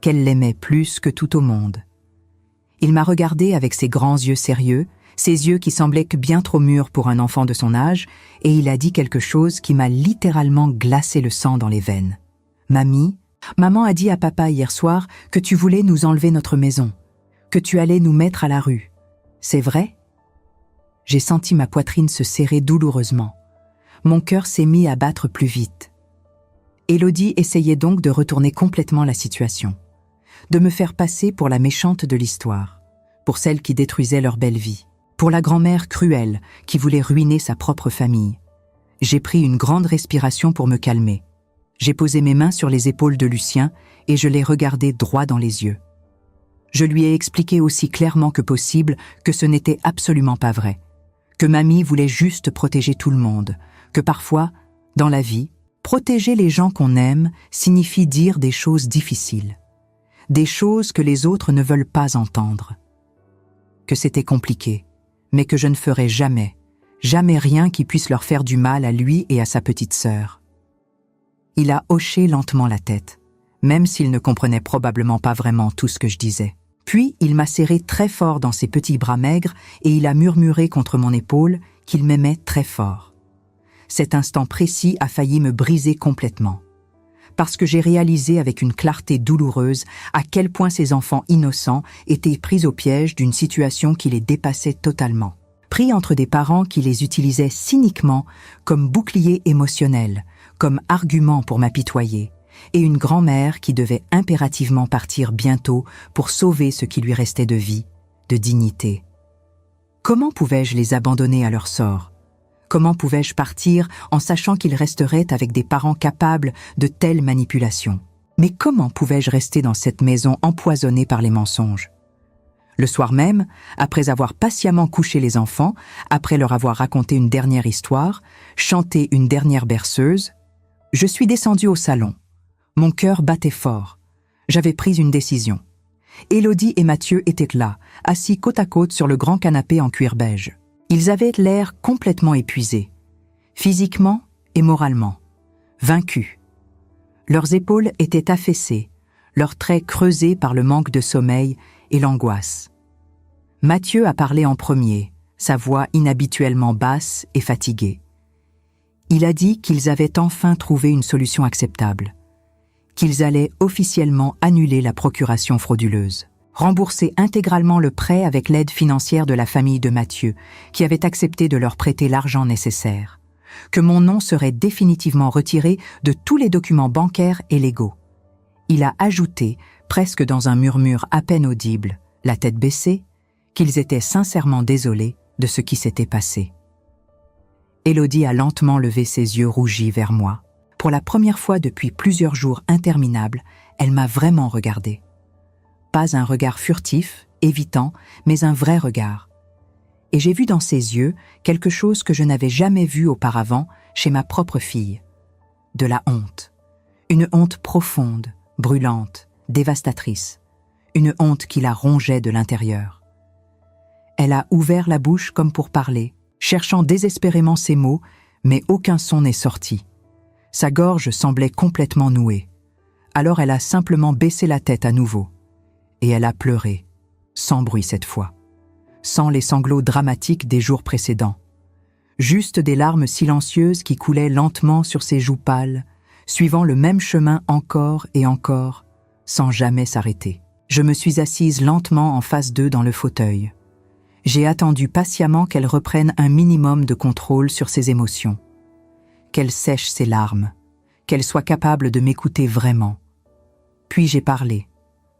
qu'elle l'aimait plus que tout au monde. Il m'a regardé avec ses grands yeux sérieux, ses yeux qui semblaient que bien trop mûrs pour un enfant de son âge, et il a dit quelque chose qui m'a littéralement glacé le sang dans les veines. « Mamie, maman a dit à papa hier soir que tu voulais nous enlever notre maison, que tu allais nous mettre à la rue. C'est vrai ?» J'ai senti ma poitrine se serrer douloureusement. Mon cœur s'est mis à battre plus vite. Élodie essayait donc de retourner complètement la situation, de me faire passer pour la méchante de l'histoire, pour celle qui détruisait leur belle vie, pour la grand-mère cruelle qui voulait ruiner sa propre famille. J'ai pris une grande respiration pour me calmer. J'ai posé mes mains sur les épaules de Lucien et je l'ai regardé droit dans les yeux. Je lui ai expliqué aussi clairement que possible que ce n'était absolument pas vrai, que mamie voulait juste protéger tout le monde, que parfois, dans la vie, protéger les gens qu'on aime signifie dire des choses difficiles, des choses que les autres ne veulent pas entendre. Que c'était compliqué, mais que je ne ferais jamais, jamais rien qui puisse leur faire du mal à lui et à sa petite sœur. Il a hoché lentement la tête, même s'il ne comprenait probablement pas vraiment tout ce que je disais. Puis il m'a serré très fort dans ses petits bras maigres et il a murmuré contre mon épaule qu'il m'aimait très fort. Cet instant précis a failli me briser complètement, parce que j'ai réalisé avec une clarté douloureuse à quel point ces enfants innocents étaient pris au piège d'une situation qui les dépassait totalement, pris entre des parents qui les utilisaient cyniquement comme bouclier émotionnel, comme argument pour m'apitoyer, et une grand-mère qui devait impérativement partir bientôt pour sauver ce qui lui restait de vie, de dignité. Comment pouvais-je les abandonner à leur sort ? Comment pouvais-je partir en sachant qu'ils resteraient avec des parents capables de telles manipulations ? Mais comment pouvais-je rester dans cette maison empoisonnée par les mensonges ? Le soir même, après avoir patiemment couché les enfants, après leur avoir raconté une dernière histoire, chanté une dernière berceuse, je suis descendue au salon. Mon cœur battait fort. J'avais pris une décision. Élodie et Mathieu étaient là, assis côte à côte sur le grand canapé en cuir beige. Ils avaient l'air complètement épuisés, physiquement et moralement, vaincus. Leurs épaules étaient affaissées, leurs traits creusés par le manque de sommeil et l'angoisse. Mathieu a parlé en premier, sa voix inhabituellement basse et fatiguée. Il a dit qu'ils avaient enfin trouvé une solution acceptable, qu'ils allaient officiellement annuler la procuration frauduleuse, rembourser intégralement le prêt avec l'aide financière de la famille de Mathieu, qui avait accepté de leur prêter l'argent nécessaire, que mon nom serait définitivement retiré de tous les documents bancaires et légaux. Il a ajouté, presque dans un murmure à peine audible, la tête baissée, qu'ils étaient sincèrement désolés de ce qui s'était passé. Élodie a lentement levé ses yeux rougis vers moi. Pour la première fois depuis plusieurs jours interminables, elle m'a vraiment regardée. Pas un regard furtif, évitant, mais un vrai regard. Et j'ai vu dans ses yeux quelque chose que je n'avais jamais vu auparavant chez ma propre fille. De la honte. Une honte profonde, brûlante, dévastatrice. Une honte qui la rongeait de l'intérieur. Elle a ouvert la bouche comme pour parler, cherchant désespérément ses mots, mais aucun son n'est sorti. Sa gorge semblait complètement nouée. Alors elle a simplement baissé la tête à nouveau. Et elle a pleuré, sans bruit cette fois, sans les sanglots dramatiques des jours précédents. Juste des larmes silencieuses qui coulaient lentement sur ses joues pâles, suivant le même chemin encore et encore, sans jamais s'arrêter. Je me suis assise lentement en face d'eux dans le fauteuil. J'ai attendu patiemment qu'elle reprenne un minimum de contrôle sur ses émotions, qu'elle sèche ses larmes, qu'elle soit capable de m'écouter vraiment. Puis j'ai parlé,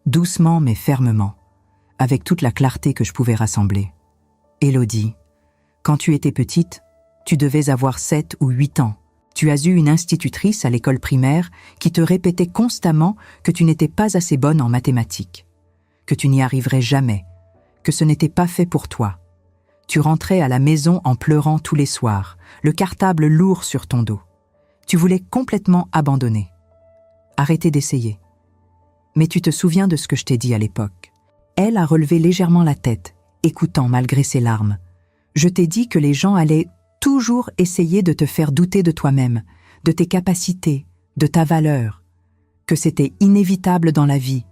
doucement mais fermement, avec toute la clarté que je pouvais rassembler. « Élodie, quand tu étais petite, tu devais avoir 7 ou 8 ans. Tu as eu une institutrice à l'école primaire qui te répétait constamment que tu n'étais pas assez bonne en mathématiques, que tu n'y arriverais jamais, que ce n'était pas fait pour toi. Tu rentrais à la maison en pleurant tous les soirs, le cartable lourd sur ton dos. Tu voulais complètement abandonner. Arrêter d'essayer. Mais tu te souviens de ce que je t'ai dit à l'époque. » Elle a relevé légèrement la tête, écoutant malgré ses larmes. « Je t'ai dit que les gens allaient toujours essayer de te faire douter de toi-même, de tes capacités, de ta valeur, que c'était inévitable dans la vie,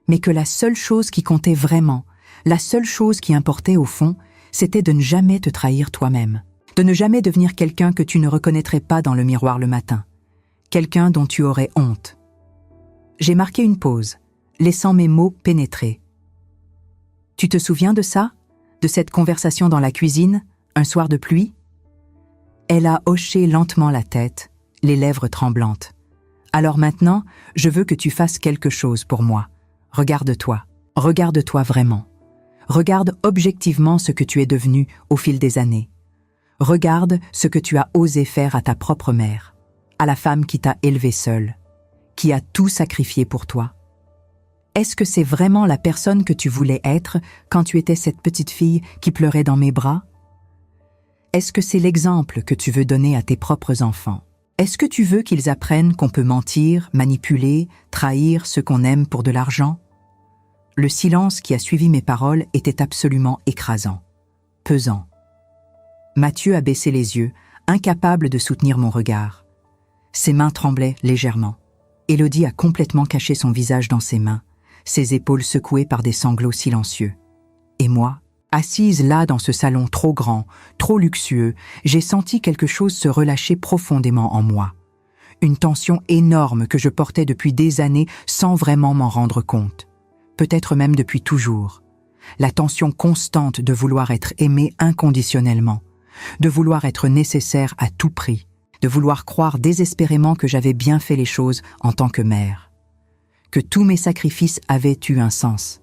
mais que la seule chose qui comptait vraiment, la seule chose qui importait au fond, c'était de ne jamais te trahir toi-même, de ne jamais devenir quelqu'un que tu ne reconnaîtrais pas dans le miroir le matin, quelqu'un dont tu aurais honte. J'ai marqué une pause, laissant mes mots pénétrer. Tu te souviens de ça? De cette conversation dans la cuisine, un soir de pluie? Elle a hoché lentement la tête, les lèvres tremblantes. Alors maintenant, je veux que tu fasses quelque chose pour moi. Regarde-toi vraiment. Regarde objectivement ce que tu es devenu au fil des années. Regarde ce que tu as osé faire à ta propre mère, à la femme qui t'a élevé seule, qui a tout sacrifié pour toi. Est-ce que c'est vraiment la personne que tu voulais être quand tu étais cette petite fille qui pleurait dans mes bras? Est-ce que c'est l'exemple que tu veux donner à tes propres enfants? Est-ce que tu veux qu'ils apprennent qu'on peut mentir, manipuler, trahir ceux qu'on aime pour de l'argent? Le silence qui a suivi mes paroles était absolument écrasant, pesant. Mathieu a baissé les yeux, incapable de soutenir mon regard. Ses mains tremblaient légèrement. Élodie a complètement caché son visage dans ses mains, ses épaules secouées par des sanglots silencieux. Et moi, assise là dans ce salon trop grand, trop luxueux, j'ai senti quelque chose se relâcher profondément en moi. Une tension énorme que je portais depuis des années sans vraiment m'en rendre compte. Peut-être même depuis toujours. La tension constante de vouloir être aimé inconditionnellement, de vouloir être nécessaire à tout prix, de vouloir croire désespérément que j'avais bien fait les choses en tant que mère, que tous mes sacrifices avaient eu un sens.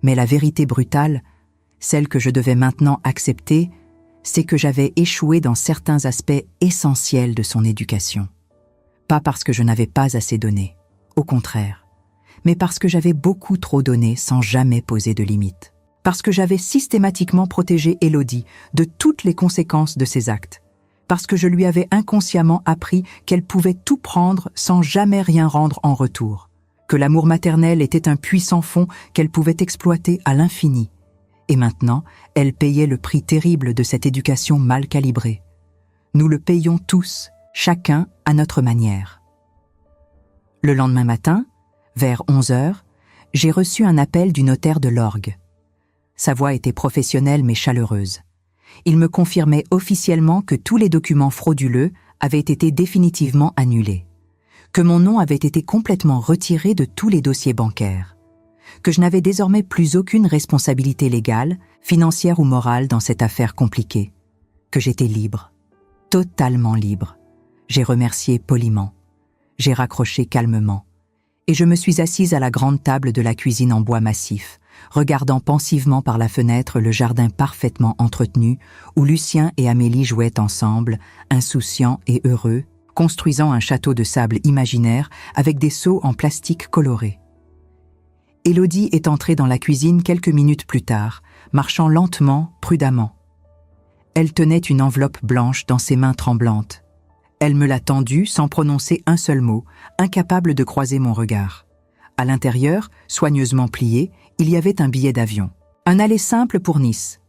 Mais la vérité brutale, celle que je devais maintenant accepter, c'est que j'avais échoué dans certains aspects essentiels de son éducation. Pas parce que je n'avais pas assez donné, au contraire, mais parce que j'avais beaucoup trop donné sans jamais poser de limites. Parce que j'avais systématiquement protégé Élodie de toutes les conséquences de ses actes. Parce que je lui avais inconsciemment appris qu'elle pouvait tout prendre sans jamais rien rendre en retour. Que l'amour maternel était un puissant fond qu'elle pouvait exploiter à l'infini. Et maintenant, elle payait le prix terrible de cette éducation mal calibrée. Nous le payons tous, chacun à notre manière. Le lendemain matin, vers 11h, j'ai reçu un appel du notaire de l'orgue. Sa voix était professionnelle mais chaleureuse. Il me confirmait officiellement que tous les documents frauduleux avaient été définitivement annulés, que mon nom avait été complètement retiré de tous les dossiers bancaires, que je n'avais désormais plus aucune responsabilité légale, financière ou morale dans cette affaire compliquée, que j'étais libre, totalement libre. J'ai remercié poliment, j'ai raccroché calmement, et je me suis assise à la grande table de la cuisine en bois massif, regardant pensivement par la fenêtre le jardin parfaitement entretenu où Lucien et Amélie jouaient ensemble, insouciants et heureux, construisant un château de sable imaginaire avec des seaux en plastique coloré. Élodie est entrée dans la cuisine quelques minutes plus tard, marchant lentement, prudemment. Elle tenait une enveloppe blanche dans ses mains tremblantes. Elle me l'a tendue sans prononcer un seul mot, incapable de croiser mon regard. À l'intérieur, soigneusement plié, il y avait un billet d'avion. Un aller simple pour Nice.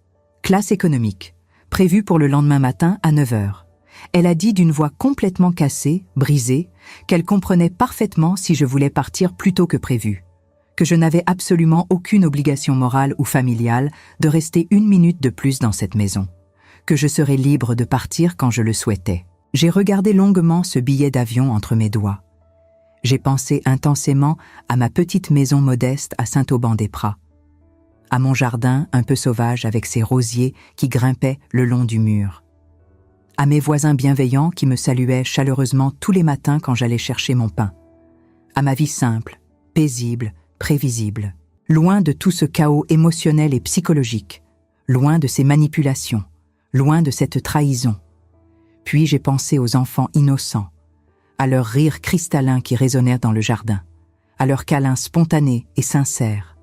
Classe économique. Prévu pour le lendemain matin à 9h. Elle a dit d'une voix complètement cassée, brisée, qu'elle comprenait parfaitement si je voulais partir plus tôt que prévu. Que je n'avais absolument aucune obligation morale ou familiale de rester une minute de plus dans cette maison. Que je serais libre de partir quand je le souhaitais. J'ai regardé longuement ce billet d'avion entre mes doigts. J'ai pensé intensément à ma petite maison modeste à Saint-Auban-des-Pras, à mon jardin un peu sauvage avec ses rosiers qui grimpaient le long du mur, à mes voisins bienveillants qui me saluaient chaleureusement tous les matins quand j'allais chercher mon pain, à ma vie simple, paisible, prévisible, loin de tout ce chaos émotionnel et psychologique, loin de ces manipulations, loin de cette trahison. Puis j'ai pensé aux enfants innocents, à leurs rires cristallins qui résonnèrent dans le jardin, à leurs câlins spontanés et sincères,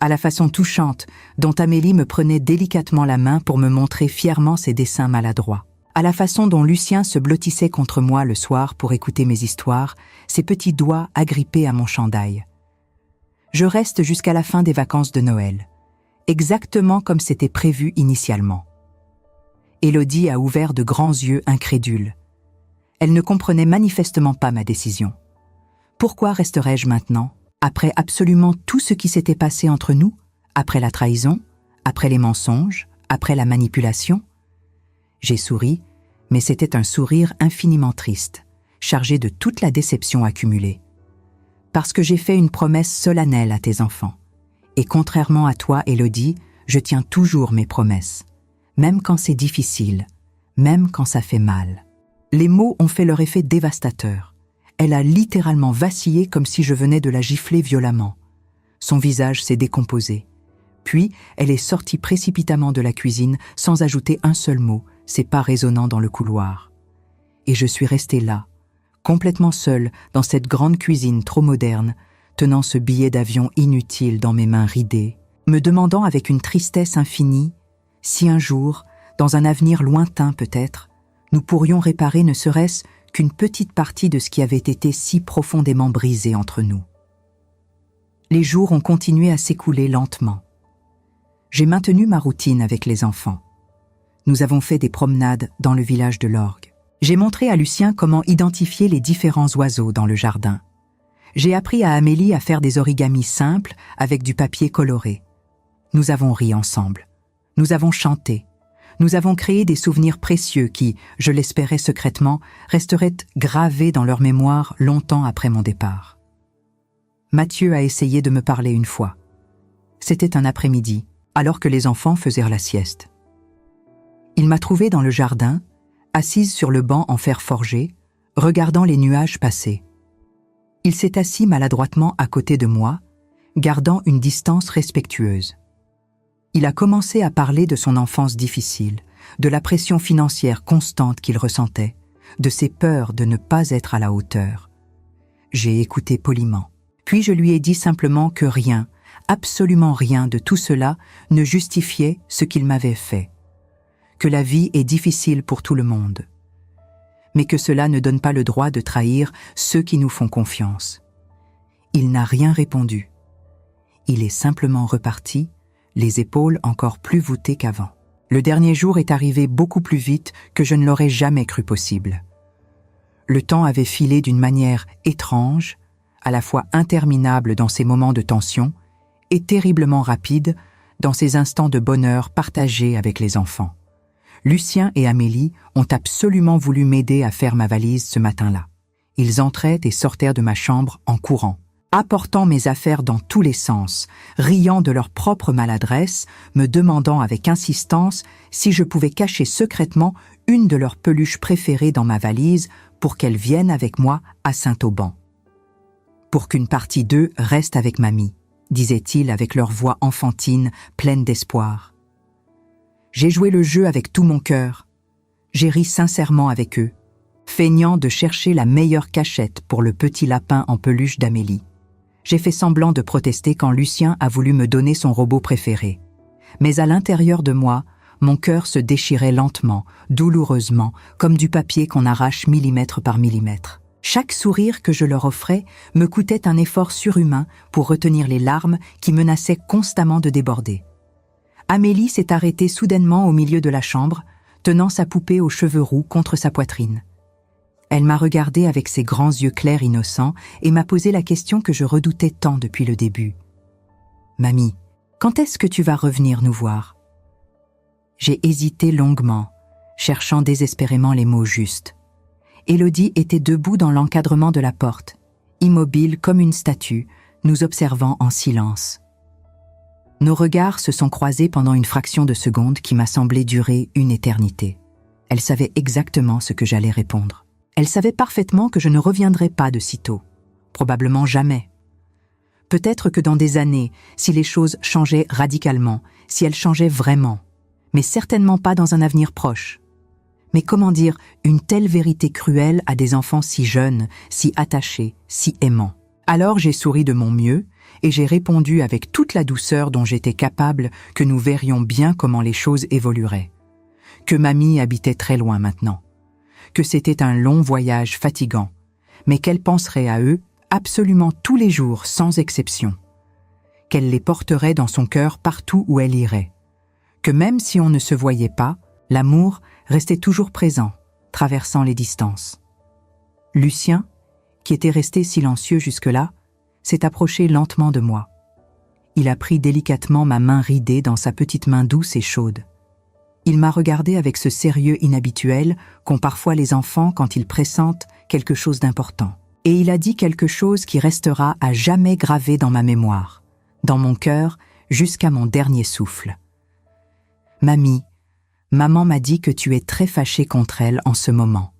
à la façon touchante dont Amélie me prenait délicatement la main pour me montrer fièrement ses dessins maladroits, à la façon dont Lucien se blottissait contre moi le soir pour écouter mes histoires, ses petits doigts agrippés à mon chandail. Je reste jusqu'à la fin des vacances de Noël, exactement comme c'était prévu initialement. Élodie a ouvert de grands yeux incrédules. Elle ne comprenait manifestement pas ma décision. Pourquoi resterais-je maintenant, après absolument tout ce qui s'était passé entre nous, après la trahison, après les mensonges, après la manipulation ?» J'ai souri, mais c'était un sourire infiniment triste, chargé de toute la déception accumulée. Parce que j'ai fait une promesse solennelle à tes enfants. Et contrairement à toi, Élodie, je tiens toujours mes promesses, même quand c'est difficile, même quand ça fait mal. Les mots ont fait leur effet dévastateur. Elle a littéralement vacillé comme si je venais de la gifler violemment. Son visage s'est décomposé. Puis, elle est sortie précipitamment de la cuisine sans ajouter un seul mot, ses pas résonnant dans le couloir. Et je suis restée là, complètement seule dans cette grande cuisine trop moderne, tenant ce billet d'avion inutile dans mes mains ridées, me demandant avec une tristesse infinie si un jour, dans un avenir lointain peut-être, nous pourrions réparer ne serait-ce qu'une petite partie de ce qui avait été si profondément brisé entre nous. Les jours ont continué à s'écouler lentement. J'ai maintenu ma routine avec les enfants. Nous avons fait des promenades dans le village de l'Orgue. J'ai montré à Lucien comment identifier les différents oiseaux dans le jardin. J'ai appris à Amélie à faire des origamis simples avec du papier coloré. Nous avons ri ensemble. Nous avons chanté. Nous avons créé des souvenirs précieux qui, je l'espérais secrètement, resteraient gravés dans leur mémoire longtemps après mon départ. Mathieu a essayé de me parler une fois. C'était un après-midi, alors que les enfants faisaient la sieste. Il m'a trouvée dans le jardin, assise sur le banc en fer forgé, regardant les nuages passer. Il s'est assis maladroitement à côté de moi, gardant une distance respectueuse. Il a commencé à parler de son enfance difficile, de la pression financière constante qu'il ressentait, de ses peurs de ne pas être à la hauteur. J'ai écouté poliment. Puis je lui ai dit simplement que rien, absolument rien de tout cela ne justifiait ce qu'il m'avait fait. Que la vie est difficile pour tout le monde. Mais que cela ne donne pas le droit de trahir ceux qui nous font confiance. Il n'a rien répondu. Il est simplement reparti, les épaules encore plus voûtées qu'avant. Le dernier jour est arrivé beaucoup plus vite que je ne l'aurais jamais cru possible. Le temps avait filé d'une manière étrange, à la fois interminable dans ces moments de tension et terriblement rapide dans ces instants de bonheur partagés avec les enfants. Lucien et Amélie ont absolument voulu m'aider à faire ma valise ce matin-là. Ils entraient et sortaient de ma chambre en courant, apportant mes affaires dans tous les sens, riant de leur propre maladresse, me demandant avec insistance si je pouvais cacher secrètement une de leurs peluches préférées dans ma valise pour qu'elles viennent avec moi à Saint-Auban. Pour qu'une partie d'eux reste avec mamie, disaient-ils avec leur voix enfantine, pleine d'espoir. J'ai joué le jeu avec tout mon cœur. J'ai ri sincèrement avec eux, feignant de chercher la meilleure cachette pour le petit lapin en peluche d'Amélie. J'ai fait semblant de protester quand Lucien a voulu me donner son robot préféré. Mais à l'intérieur de moi, mon cœur se déchirait lentement, douloureusement, comme du papier qu'on arrache millimètre par millimètre. Chaque sourire que je leur offrais me coûtait un effort surhumain pour retenir les larmes qui menaçaient constamment de déborder. Amélie s'est arrêtée soudainement au milieu de la chambre, tenant sa poupée aux cheveux roux contre sa poitrine. Elle m'a regardée avec ses grands yeux clairs innocents et m'a posé la question que je redoutais tant depuis le début. « Mamie, quand est-ce que tu vas revenir nous voir ?» J'ai hésité longuement, cherchant désespérément les mots justes. Élodie était debout dans l'encadrement de la porte, immobile comme une statue, nous observant en silence. Nos regards se sont croisés pendant une fraction de seconde qui m'a semblé durer une éternité. Elle savait exactement ce que j'allais répondre. Elle savait parfaitement que je ne reviendrais pas de sitôt, probablement jamais. Peut-être que dans des années, si les choses changeaient radicalement, si elles changeaient vraiment, mais certainement pas dans un avenir proche. Mais comment dire une telle vérité cruelle à des enfants si jeunes, si attachés, si aimants? Alors j'ai souri de mon mieux et j'ai répondu avec toute la douceur dont j'étais capable que nous verrions bien comment les choses évolueraient. Que mamie habitait très loin maintenant. Que c'était un long voyage fatigant, mais qu'elle penserait à eux absolument tous les jours sans exception. Qu'elle les porterait dans son cœur partout où elle irait. Que même si on ne se voyait pas, l'amour restait toujours présent, traversant les distances. Lucien, qui était resté silencieux jusque-là, s'est approché lentement de moi. Il a pris délicatement ma main ridée dans sa petite main douce et chaude. Il m'a regardé avec ce sérieux inhabituel qu'ont parfois les enfants quand ils pressentent quelque chose d'important. Et il a dit quelque chose qui restera à jamais gravé dans ma mémoire, dans mon cœur, jusqu'à mon dernier souffle. Mamie, maman m'a dit que tu es très fâchée contre elle en ce moment,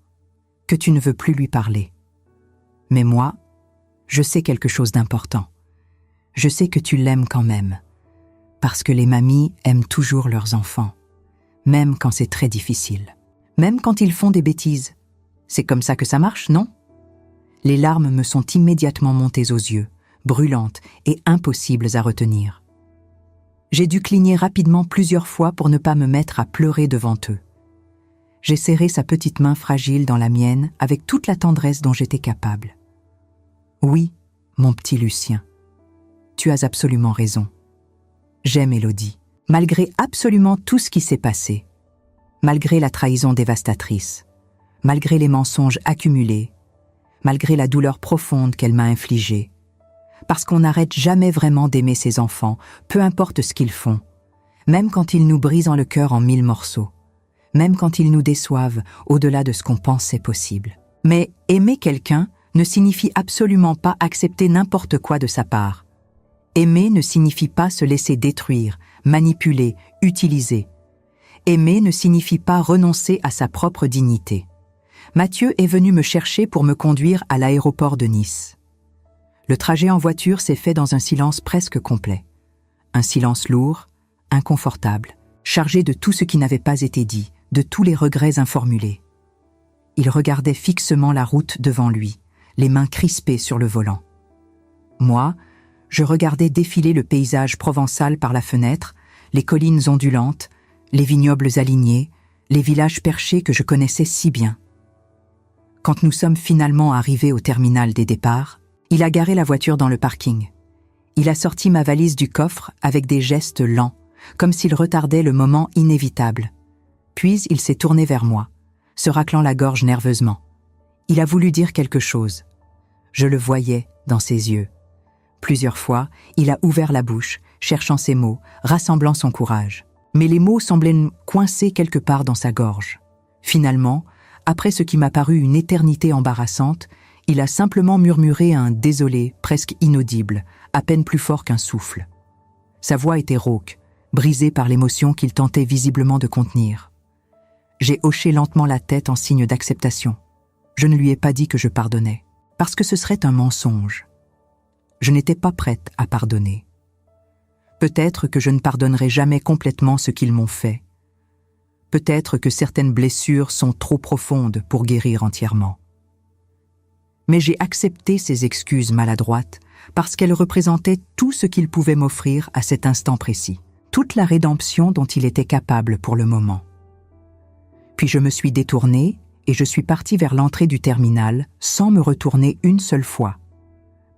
que tu ne veux plus lui parler. Mais moi, je sais quelque chose d'important. Je sais que tu l'aimes quand même, parce que les mamies aiment toujours leurs enfants, même quand c'est très difficile, même quand ils font des bêtises. C'est comme ça que ça marche, non? Les larmes me sont immédiatement montées aux yeux, brûlantes et impossibles à retenir. J'ai dû cligner rapidement plusieurs fois pour ne pas me mettre à pleurer devant eux. J'ai serré sa petite main fragile dans la mienne avec toute la tendresse dont j'étais capable. Oui, mon petit Lucien, tu as absolument raison. J'aime Élodie, malgré absolument tout ce qui s'est passé, malgré la trahison dévastatrice, malgré les mensonges accumulés, malgré la douleur profonde qu'elle m'a infligée, parce qu'on n'arrête jamais vraiment d'aimer ses enfants, peu importe ce qu'ils font, même quand ils nous brisent le cœur en 1000 morceaux, même quand ils nous déçoivent au-delà de ce qu'on pensait possible. Mais aimer quelqu'un ne signifie absolument pas accepter n'importe quoi de sa part. Aimer ne signifie pas se laisser détruire, manipuler, utiliser. Aimer ne signifie pas renoncer à sa propre dignité. Mathieu est venu me chercher pour me conduire à l'aéroport de Nice. Le trajet en voiture s'est fait dans un silence presque complet. Un silence lourd, inconfortable, chargé de tout ce qui n'avait pas été dit, de tous les regrets informulés. Il regardait fixement la route devant lui, les mains crispées sur le volant. Moi, je regardais défiler le paysage provençal par la fenêtre, les collines ondulantes, les vignobles alignés, les villages perchés que je connaissais si bien. Quand nous sommes finalement arrivés au terminal des départs, il a garé la voiture dans le parking. Il a sorti ma valise du coffre avec des gestes lents, comme s'il retardait le moment inévitable. Puis il s'est tourné vers moi, se raclant la gorge nerveusement. Il a voulu dire quelque chose. Je le voyais dans ses yeux. Plusieurs fois, il a ouvert la bouche, cherchant ses mots, rassemblant son courage. Mais les mots semblaient coincés quelque part dans sa gorge. Finalement, après ce qui m'a paru une éternité embarrassante, il a simplement murmuré un « désolé » presque inaudible, à peine plus fort qu'un souffle. Sa voix était rauque, brisée par l'émotion qu'il tentait visiblement de contenir. J'ai hoché lentement la tête en signe d'acceptation. Je ne lui ai pas dit que je pardonnais, parce que ce serait un mensonge. Je n'étais pas prête à pardonner. Peut-être que je ne pardonnerai jamais complètement ce qu'ils m'ont fait. Peut-être que certaines blessures sont trop profondes pour guérir entièrement. Mais j'ai accepté ces excuses maladroites parce qu'elles représentaient tout ce qu'il pouvait m'offrir à cet instant précis, toute la rédemption dont il était capable pour le moment. Puis je me suis détournée et je suis partie vers l'entrée du terminal sans me retourner une seule fois.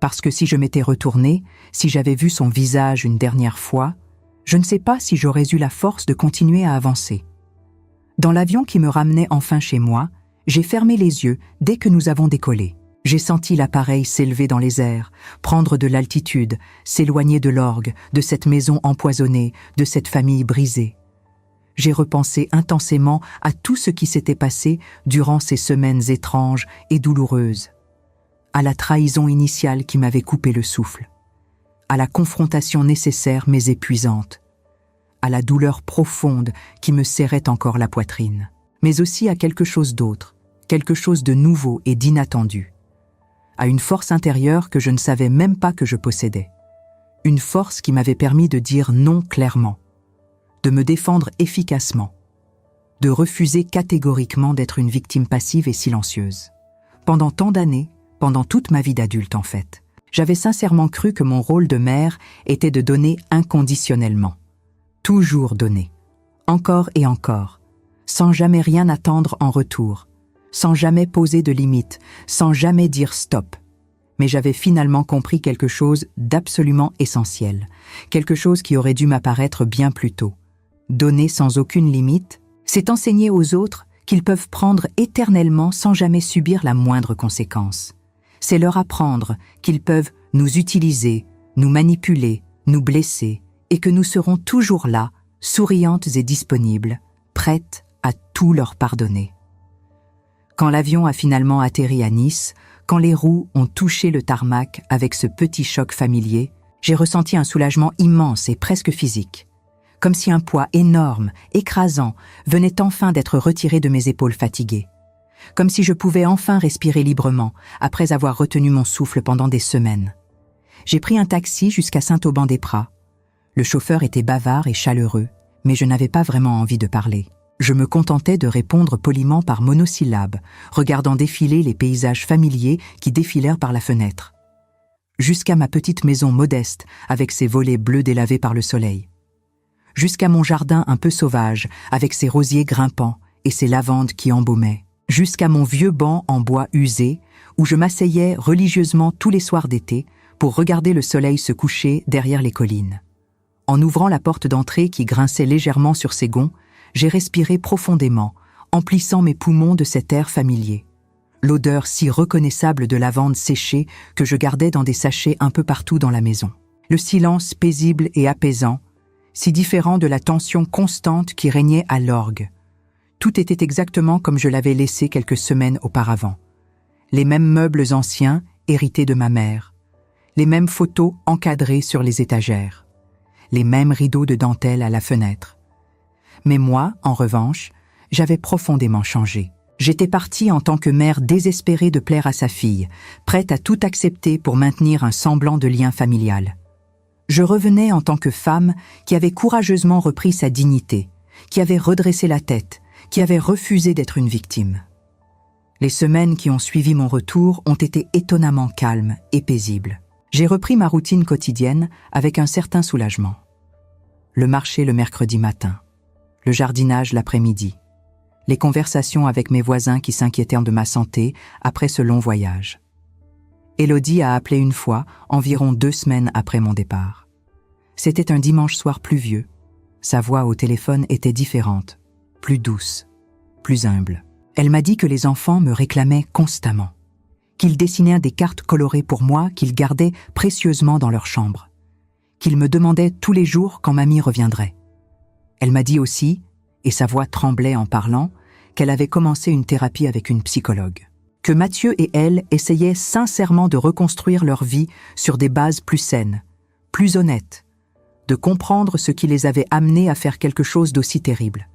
Parce que si je m'étais retournée, si j'avais vu son visage une dernière fois, je ne sais pas si j'aurais eu la force de continuer à avancer. Dans l'avion qui me ramenait enfin chez moi, j'ai fermé les yeux dès que nous avons décollé. J'ai senti l'appareil s'élever dans les airs, prendre de l'altitude, s'éloigner de l'orgue, de cette maison empoisonnée, de cette famille brisée. J'ai repensé intensément à tout ce qui s'était passé durant ces semaines étranges et douloureuses, à la trahison initiale qui m'avait coupé le souffle, à la confrontation nécessaire mais épuisante, à la douleur profonde qui me serrait encore la poitrine, mais aussi à quelque chose d'autre, quelque chose de nouveau et d'inattendu, à une force intérieure que je ne savais même pas que je possédais, une force qui m'avait permis de dire non clairement, de me défendre efficacement, de refuser catégoriquement d'être une victime passive et silencieuse. Pendant tant d'années, pendant toute ma vie d'adulte en fait, j'avais sincèrement cru que mon rôle de mère était de donner inconditionnellement. Toujours donner, encore et encore, sans jamais rien attendre en retour, sans jamais poser de limites, sans jamais dire stop. Mais j'avais finalement compris quelque chose d'absolument essentiel, quelque chose qui aurait dû m'apparaître bien plus tôt. Donner sans aucune limite, c'est enseigner aux autres qu'ils peuvent prendre éternellement sans jamais subir la moindre conséquence. C'est leur apprendre qu'ils peuvent nous utiliser, nous manipuler, nous blesser, et que nous serons toujours là, souriantes et disponibles, prête à tout leur pardonner. Quand l'avion a finalement atterri à Nice, quand les roues ont touché le tarmac avec ce petit choc familier, j'ai ressenti un soulagement immense et presque physique. Comme si un poids énorme, écrasant, venait enfin d'être retiré de mes épaules fatiguées. Comme si je pouvais enfin respirer librement, après avoir retenu mon souffle pendant des semaines. J'ai pris un taxi jusqu'à Saint-Auban-des-Pras. Le chauffeur était bavard et chaleureux, mais je n'avais pas vraiment envie de parler. Je me contentais de répondre poliment par monosyllabes, regardant défiler les paysages familiers qui défilèrent par la fenêtre. Jusqu'à ma petite maison modeste, avec ses volets bleus délavés par le soleil. Jusqu'à mon jardin un peu sauvage, avec ses rosiers grimpants et ses lavandes qui embaumaient. Jusqu'à mon vieux banc en bois usé, où je m'asseyais religieusement tous les soirs d'été pour regarder le soleil se coucher derrière les collines. En ouvrant la porte d'entrée qui grinçait légèrement sur ses gonds, j'ai respiré profondément, emplissant mes poumons de cet air familier. L'odeur si reconnaissable de lavande séchée que je gardais dans des sachets un peu partout dans la maison. Le silence paisible et apaisant, si différent de la tension constante qui régnait à l'orgue. Tout était exactement comme je l'avais laissé quelques semaines auparavant. Les mêmes meubles anciens, hérités de ma mère. Les mêmes photos encadrées sur les étagères. Les mêmes rideaux de dentelle à la fenêtre. Mais moi, en revanche, j'avais profondément changé. J'étais partie en tant que mère désespérée de plaire à sa fille, prête à tout accepter pour maintenir un semblant de lien familial. Je revenais en tant que femme qui avait courageusement repris sa dignité, qui avait redressé la tête, qui avait refusé d'être une victime. Les semaines qui ont suivi mon retour ont été étonnamment calmes et paisibles. J'ai repris ma routine quotidienne avec un certain soulagement. Le marché le mercredi matin, le jardinage l'après-midi, les conversations avec mes voisins qui s'inquiétaient de ma santé après ce long voyage. Élodie a appelé une fois, environ 2 semaines après mon départ. C'était un dimanche soir pluvieux. Sa voix au téléphone était différente, plus douce, plus humble. Elle m'a dit que les enfants me réclamaient constamment, qu'ils dessinaient des cartes colorées pour moi qu'ils gardaient précieusement dans leur chambre, qu'ils me demandaient tous les jours quand mamie reviendrait. Elle m'a dit aussi, et sa voix tremblait en parlant, qu'elle avait commencé une thérapie avec une psychologue. Que Mathieu et elle essayaient sincèrement de reconstruire leur vie sur des bases plus saines, plus honnêtes, de comprendre ce qui les avait amenés à faire quelque chose d'aussi terrible.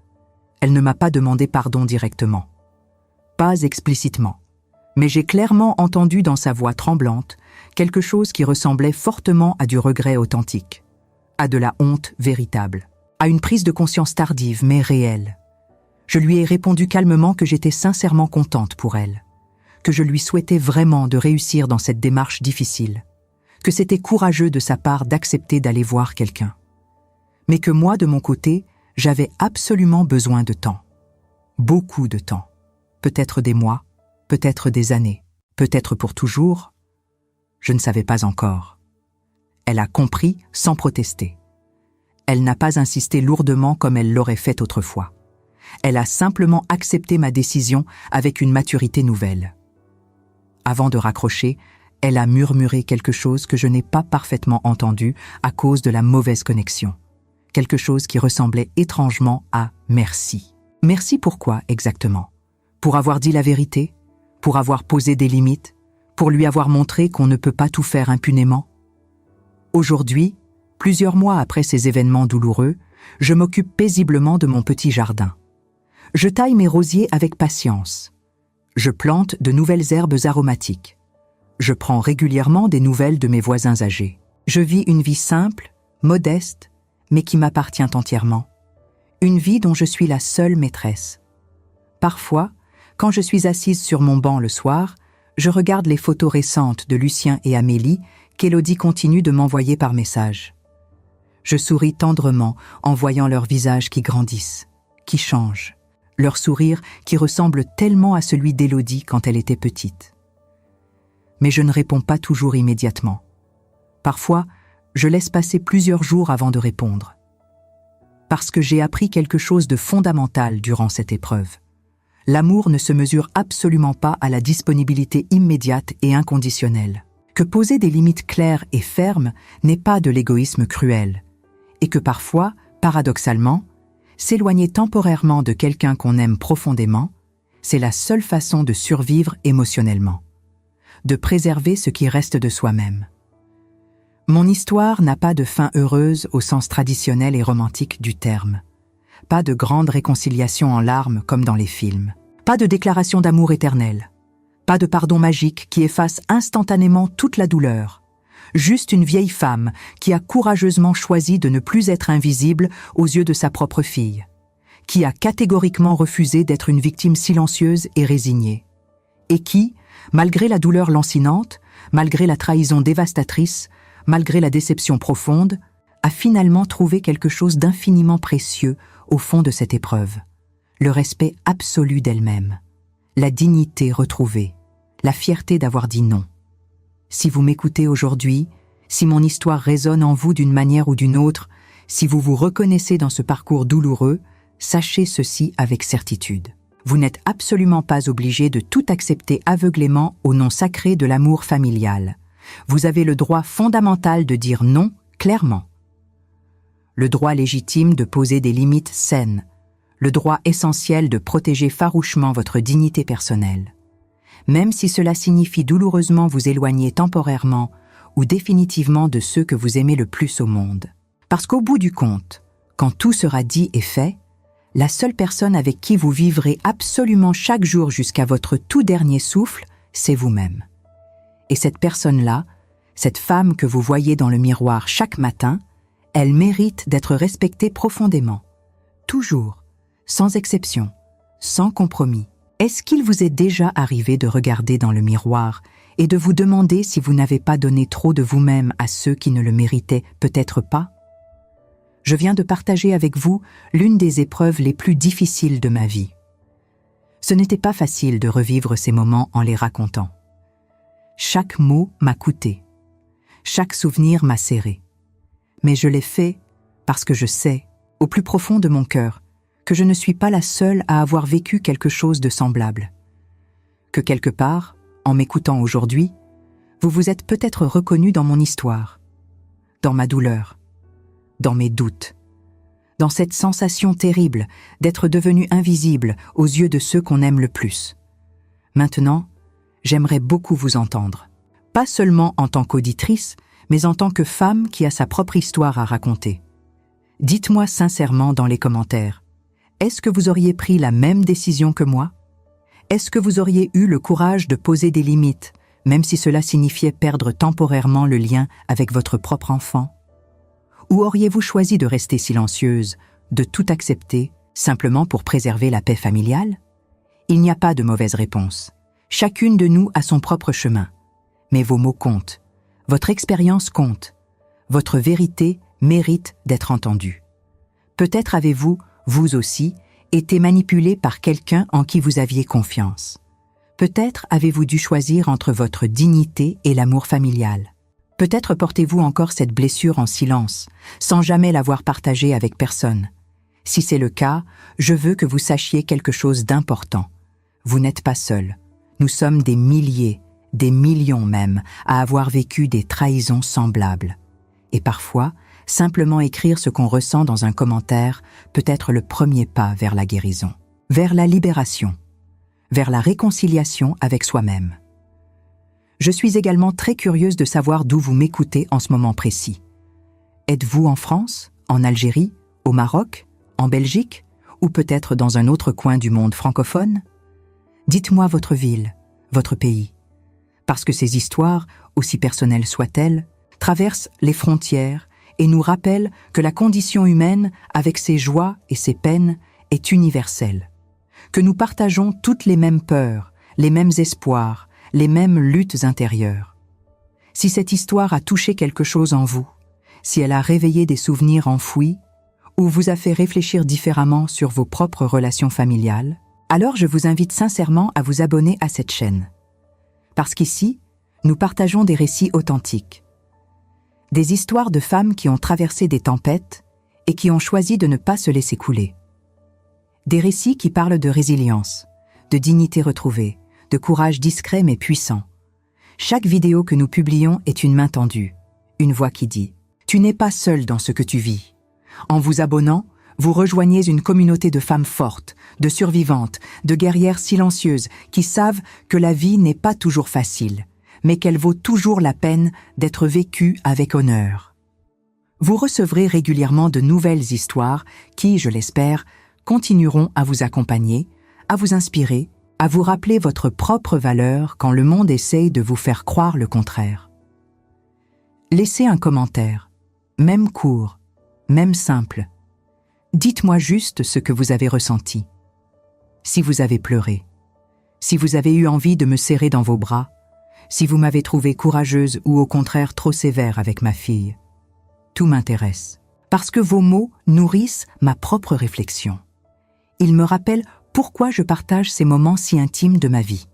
Elle ne m'a pas demandé pardon directement, pas explicitement, mais j'ai clairement entendu dans sa voix tremblante quelque chose qui ressemblait fortement à du regret authentique, à de la honte véritable, à une prise de conscience tardive mais réelle. Je lui ai répondu calmement que j'étais sincèrement contente pour elle, que je lui souhaitais vraiment de réussir dans cette démarche difficile, que c'était courageux de sa part d'accepter d'aller voir quelqu'un, mais que moi, de mon côté, j'avais absolument besoin de temps. Beaucoup de temps. Peut-être des mois, peut-être des années, peut-être pour toujours. Je ne savais pas encore. Elle a compris sans protester. Elle n'a pas insisté lourdement comme elle l'aurait fait autrefois. Elle a simplement accepté ma décision avec une maturité nouvelle. Avant de raccrocher, elle a murmuré quelque chose que je n'ai pas parfaitement entendu à cause de la mauvaise connexion. Quelque chose qui ressemblait étrangement à « merci ». Merci pourquoi exactement? Pour avoir dit la vérité? Pour avoir posé des limites? Pour lui avoir montré qu'on ne peut pas tout faire impunément? Aujourd'hui, plusieurs mois après ces événements douloureux, je m'occupe paisiblement de mon petit jardin. Je taille mes rosiers avec patience. Je plante de nouvelles herbes aromatiques. Je prends régulièrement des nouvelles de mes voisins âgés. Je vis une vie simple, modeste, mais qui m'appartient entièrement. Une vie dont je suis la seule maîtresse. Parfois, quand je suis assise sur mon banc le soir, je regarde les photos récentes de Lucien et Amélie qu'Élodie continue de m'envoyer par message. Je souris tendrement en voyant leurs visages qui grandissent, qui changent, leur sourire qui ressemble tellement à celui d'Élodie quand elle était petite. Mais je ne réponds pas toujours immédiatement. Parfois, je laisse passer plusieurs jours avant de répondre. Parce que j'ai appris quelque chose de fondamental durant cette épreuve. L'amour ne se mesure absolument pas à la disponibilité immédiate et inconditionnelle. Que poser des limites claires et fermes n'est pas de l'égoïsme cruel. Et que parfois, paradoxalement, S'éloigner temporairement de quelqu'un qu'on aime profondément, c'est la seule façon de survivre émotionnellement, de préserver ce qui reste de soi-même. Mon histoire n'a pas de fin heureuse au sens traditionnel et romantique du terme. Pas de grande réconciliation en larmes comme dans les films. Pas de déclaration d'amour éternelle. Pas de pardon magique qui efface instantanément toute la douleur. Juste une vieille femme qui a courageusement choisi de ne plus être invisible aux yeux de sa propre fille. Qui a catégoriquement refusé d'être une victime silencieuse et résignée. Et qui, malgré la douleur lancinante, malgré la trahison dévastatrice, malgré la déception profonde, a finalement trouvé quelque chose d'infiniment précieux au fond de cette épreuve. Le respect absolu d'elle-même, la dignité retrouvée, la fierté d'avoir dit non. Si vous m'écoutez aujourd'hui, si mon histoire résonne en vous d'une manière ou d'une autre, si vous vous reconnaissez dans ce parcours douloureux, sachez ceci avec certitude. Vous n'êtes absolument pas obligé de tout accepter aveuglément au nom sacré de l'amour familial. Vous avez le droit fondamental de dire non clairement. Le droit légitime de poser des limites saines. Le droit essentiel de protéger farouchement votre dignité personnelle. Même si cela signifie douloureusement vous éloigner temporairement ou définitivement de ceux que vous aimez le plus au monde. Parce qu'au bout du compte, quand tout sera dit et fait, la seule personne avec qui vous vivrez absolument chaque jour jusqu'à votre tout dernier souffle, c'est vous-même. Et cette personne-là, cette femme que vous voyez dans le miroir chaque matin, elle mérite d'être respectée profondément. Toujours, sans exception, sans compromis. Est-ce qu'il vous est déjà arrivé de regarder dans le miroir et de vous demander si vous n'avez pas donné trop de vous-même à ceux qui ne le méritaient peut-être pas ? Je viens de partager avec vous l'une des épreuves les plus difficiles de ma vie. Ce n'était pas facile de revivre ces moments en les racontant. Chaque mot m'a coûté. Chaque souvenir m'a serré. Mais je l'ai fait parce que je sais, au plus profond de mon cœur, que je ne suis pas la seule à avoir vécu quelque chose de semblable. Que quelque part, en m'écoutant aujourd'hui, vous vous êtes peut-être reconnu dans mon histoire, dans ma douleur, dans mes doutes, dans cette sensation terrible d'être devenu invisible aux yeux de ceux qu'on aime le plus. Maintenant, j'aimerais beaucoup vous entendre, pas seulement en tant qu'auditrice, mais en tant que femme qui a sa propre histoire à raconter. Dites-moi sincèrement dans les commentaires, est-ce que vous auriez pris la même décision que moi ? Est-ce que vous auriez eu le courage de poser des limites, même si cela signifiait perdre temporairement le lien avec votre propre enfant ? Ou auriez-vous choisi de rester silencieuse, de tout accepter, simplement pour préserver la paix familiale ? Il n'y a pas de mauvaise réponse. Chacune de nous a son propre chemin. Mais vos mots comptent. Votre expérience compte. Votre vérité mérite d'être entendue. Peut-être avez-vous, vous aussi, été manipulé par quelqu'un en qui vous aviez confiance. Peut-être avez-vous dû choisir entre votre dignité et l'amour familial. Peut-être portez-vous encore cette blessure en silence, sans jamais l'avoir partagée avec personne. Si c'est le cas, je veux que vous sachiez quelque chose d'important. Vous n'êtes pas seul. Nous sommes des milliers, des millions même, à avoir vécu des trahisons semblables. Et parfois, simplement écrire ce qu'on ressent dans un commentaire peut être le premier pas vers la guérison, vers la libération, vers la réconciliation avec soi-même. Je suis également très curieuse de savoir d'où vous m'écoutez en ce moment précis. Êtes-vous en France, en Algérie, au Maroc, en Belgique, ou peut-être dans un autre coin du monde francophone ? Dites-moi votre ville, votre pays. Parce que ces histoires, aussi personnelles soient-elles, traversent les frontières et nous rappellent que la condition humaine, avec ses joies et ses peines, est universelle. Que nous partageons toutes les mêmes peurs, les mêmes espoirs, les mêmes luttes intérieures. Si cette histoire a touché quelque chose en vous, si elle a réveillé des souvenirs enfouis, ou vous a fait réfléchir différemment sur vos propres relations familiales, alors je vous invite sincèrement à vous abonner à cette chaîne. Parce qu'ici, nous partageons des récits authentiques. Des histoires de femmes qui ont traversé des tempêtes et qui ont choisi de ne pas se laisser couler. Des récits qui parlent de résilience, de dignité retrouvée, de courage discret mais puissant. Chaque vidéo que nous publions est une main tendue, une voix qui dit « Tu n'es pas seul dans ce que tu vis ». En vous abonnant, Vous rejoignez une communauté de femmes fortes, de survivantes, de guerrières silencieuses qui savent que la vie n'est pas toujours facile, mais qu'elle vaut toujours la peine d'être vécue avec honneur. Vous recevrez régulièrement de nouvelles histoires qui, je l'espère, continueront à vous accompagner, à vous inspirer, à vous rappeler votre propre valeur quand le monde essaye de vous faire croire le contraire. Laissez un commentaire, même court, même simple. Dites-moi juste ce que vous avez ressenti. Si vous avez pleuré, si vous avez eu envie de me serrer dans vos bras, si vous m'avez trouvée courageuse ou au contraire trop sévère avec ma fille. Tout m'intéresse, parce que vos mots nourrissent ma propre réflexion. Ils me rappellent pourquoi je partage ces moments si intimes de ma vie,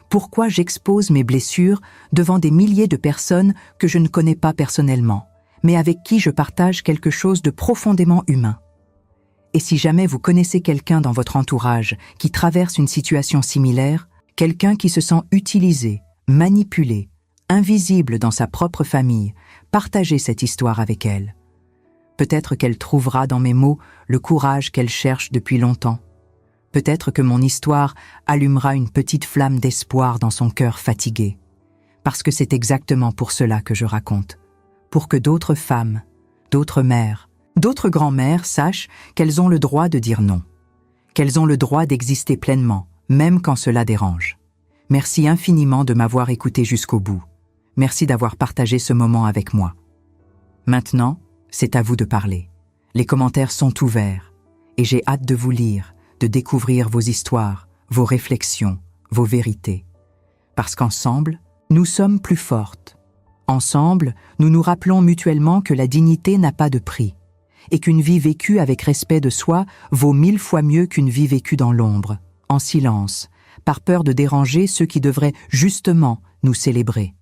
pourquoi j'expose mes blessures devant des milliers de personnes que je ne connais pas personnellement, mais avec qui je partage quelque chose de profondément humain. Et si jamais vous connaissez quelqu'un dans votre entourage qui traverse une situation similaire, quelqu'un qui se sent utilisé, manipulé, invisible dans sa propre famille, partagez cette histoire avec elle. Peut-être qu'elle trouvera dans mes mots le courage qu'elle cherche depuis longtemps. Peut-être que mon histoire allumera une petite flamme d'espoir dans son cœur fatigué. Parce que c'est exactement pour cela que je raconte. Pour que d'autres femmes, d'autres mères, d'autres grand-mères sachent qu'elles ont le droit de dire non. Qu'elles ont le droit d'exister pleinement, même quand cela dérange. Merci infiniment de m'avoir écouté jusqu'au bout. Merci d'avoir partagé ce moment avec moi. Maintenant, c'est à vous de parler. Les commentaires sont ouverts et j'ai hâte de vous lire, de découvrir vos histoires, vos réflexions, vos vérités. Parce qu'ensemble, nous sommes plus fortes. Ensemble, nous nous rappelons mutuellement que la dignité n'a pas de prix et qu'une vie vécue avec respect de soi vaut 1000 fois mieux qu'une vie vécue dans l'ombre, en silence, par peur de déranger ceux qui devraient justement nous célébrer.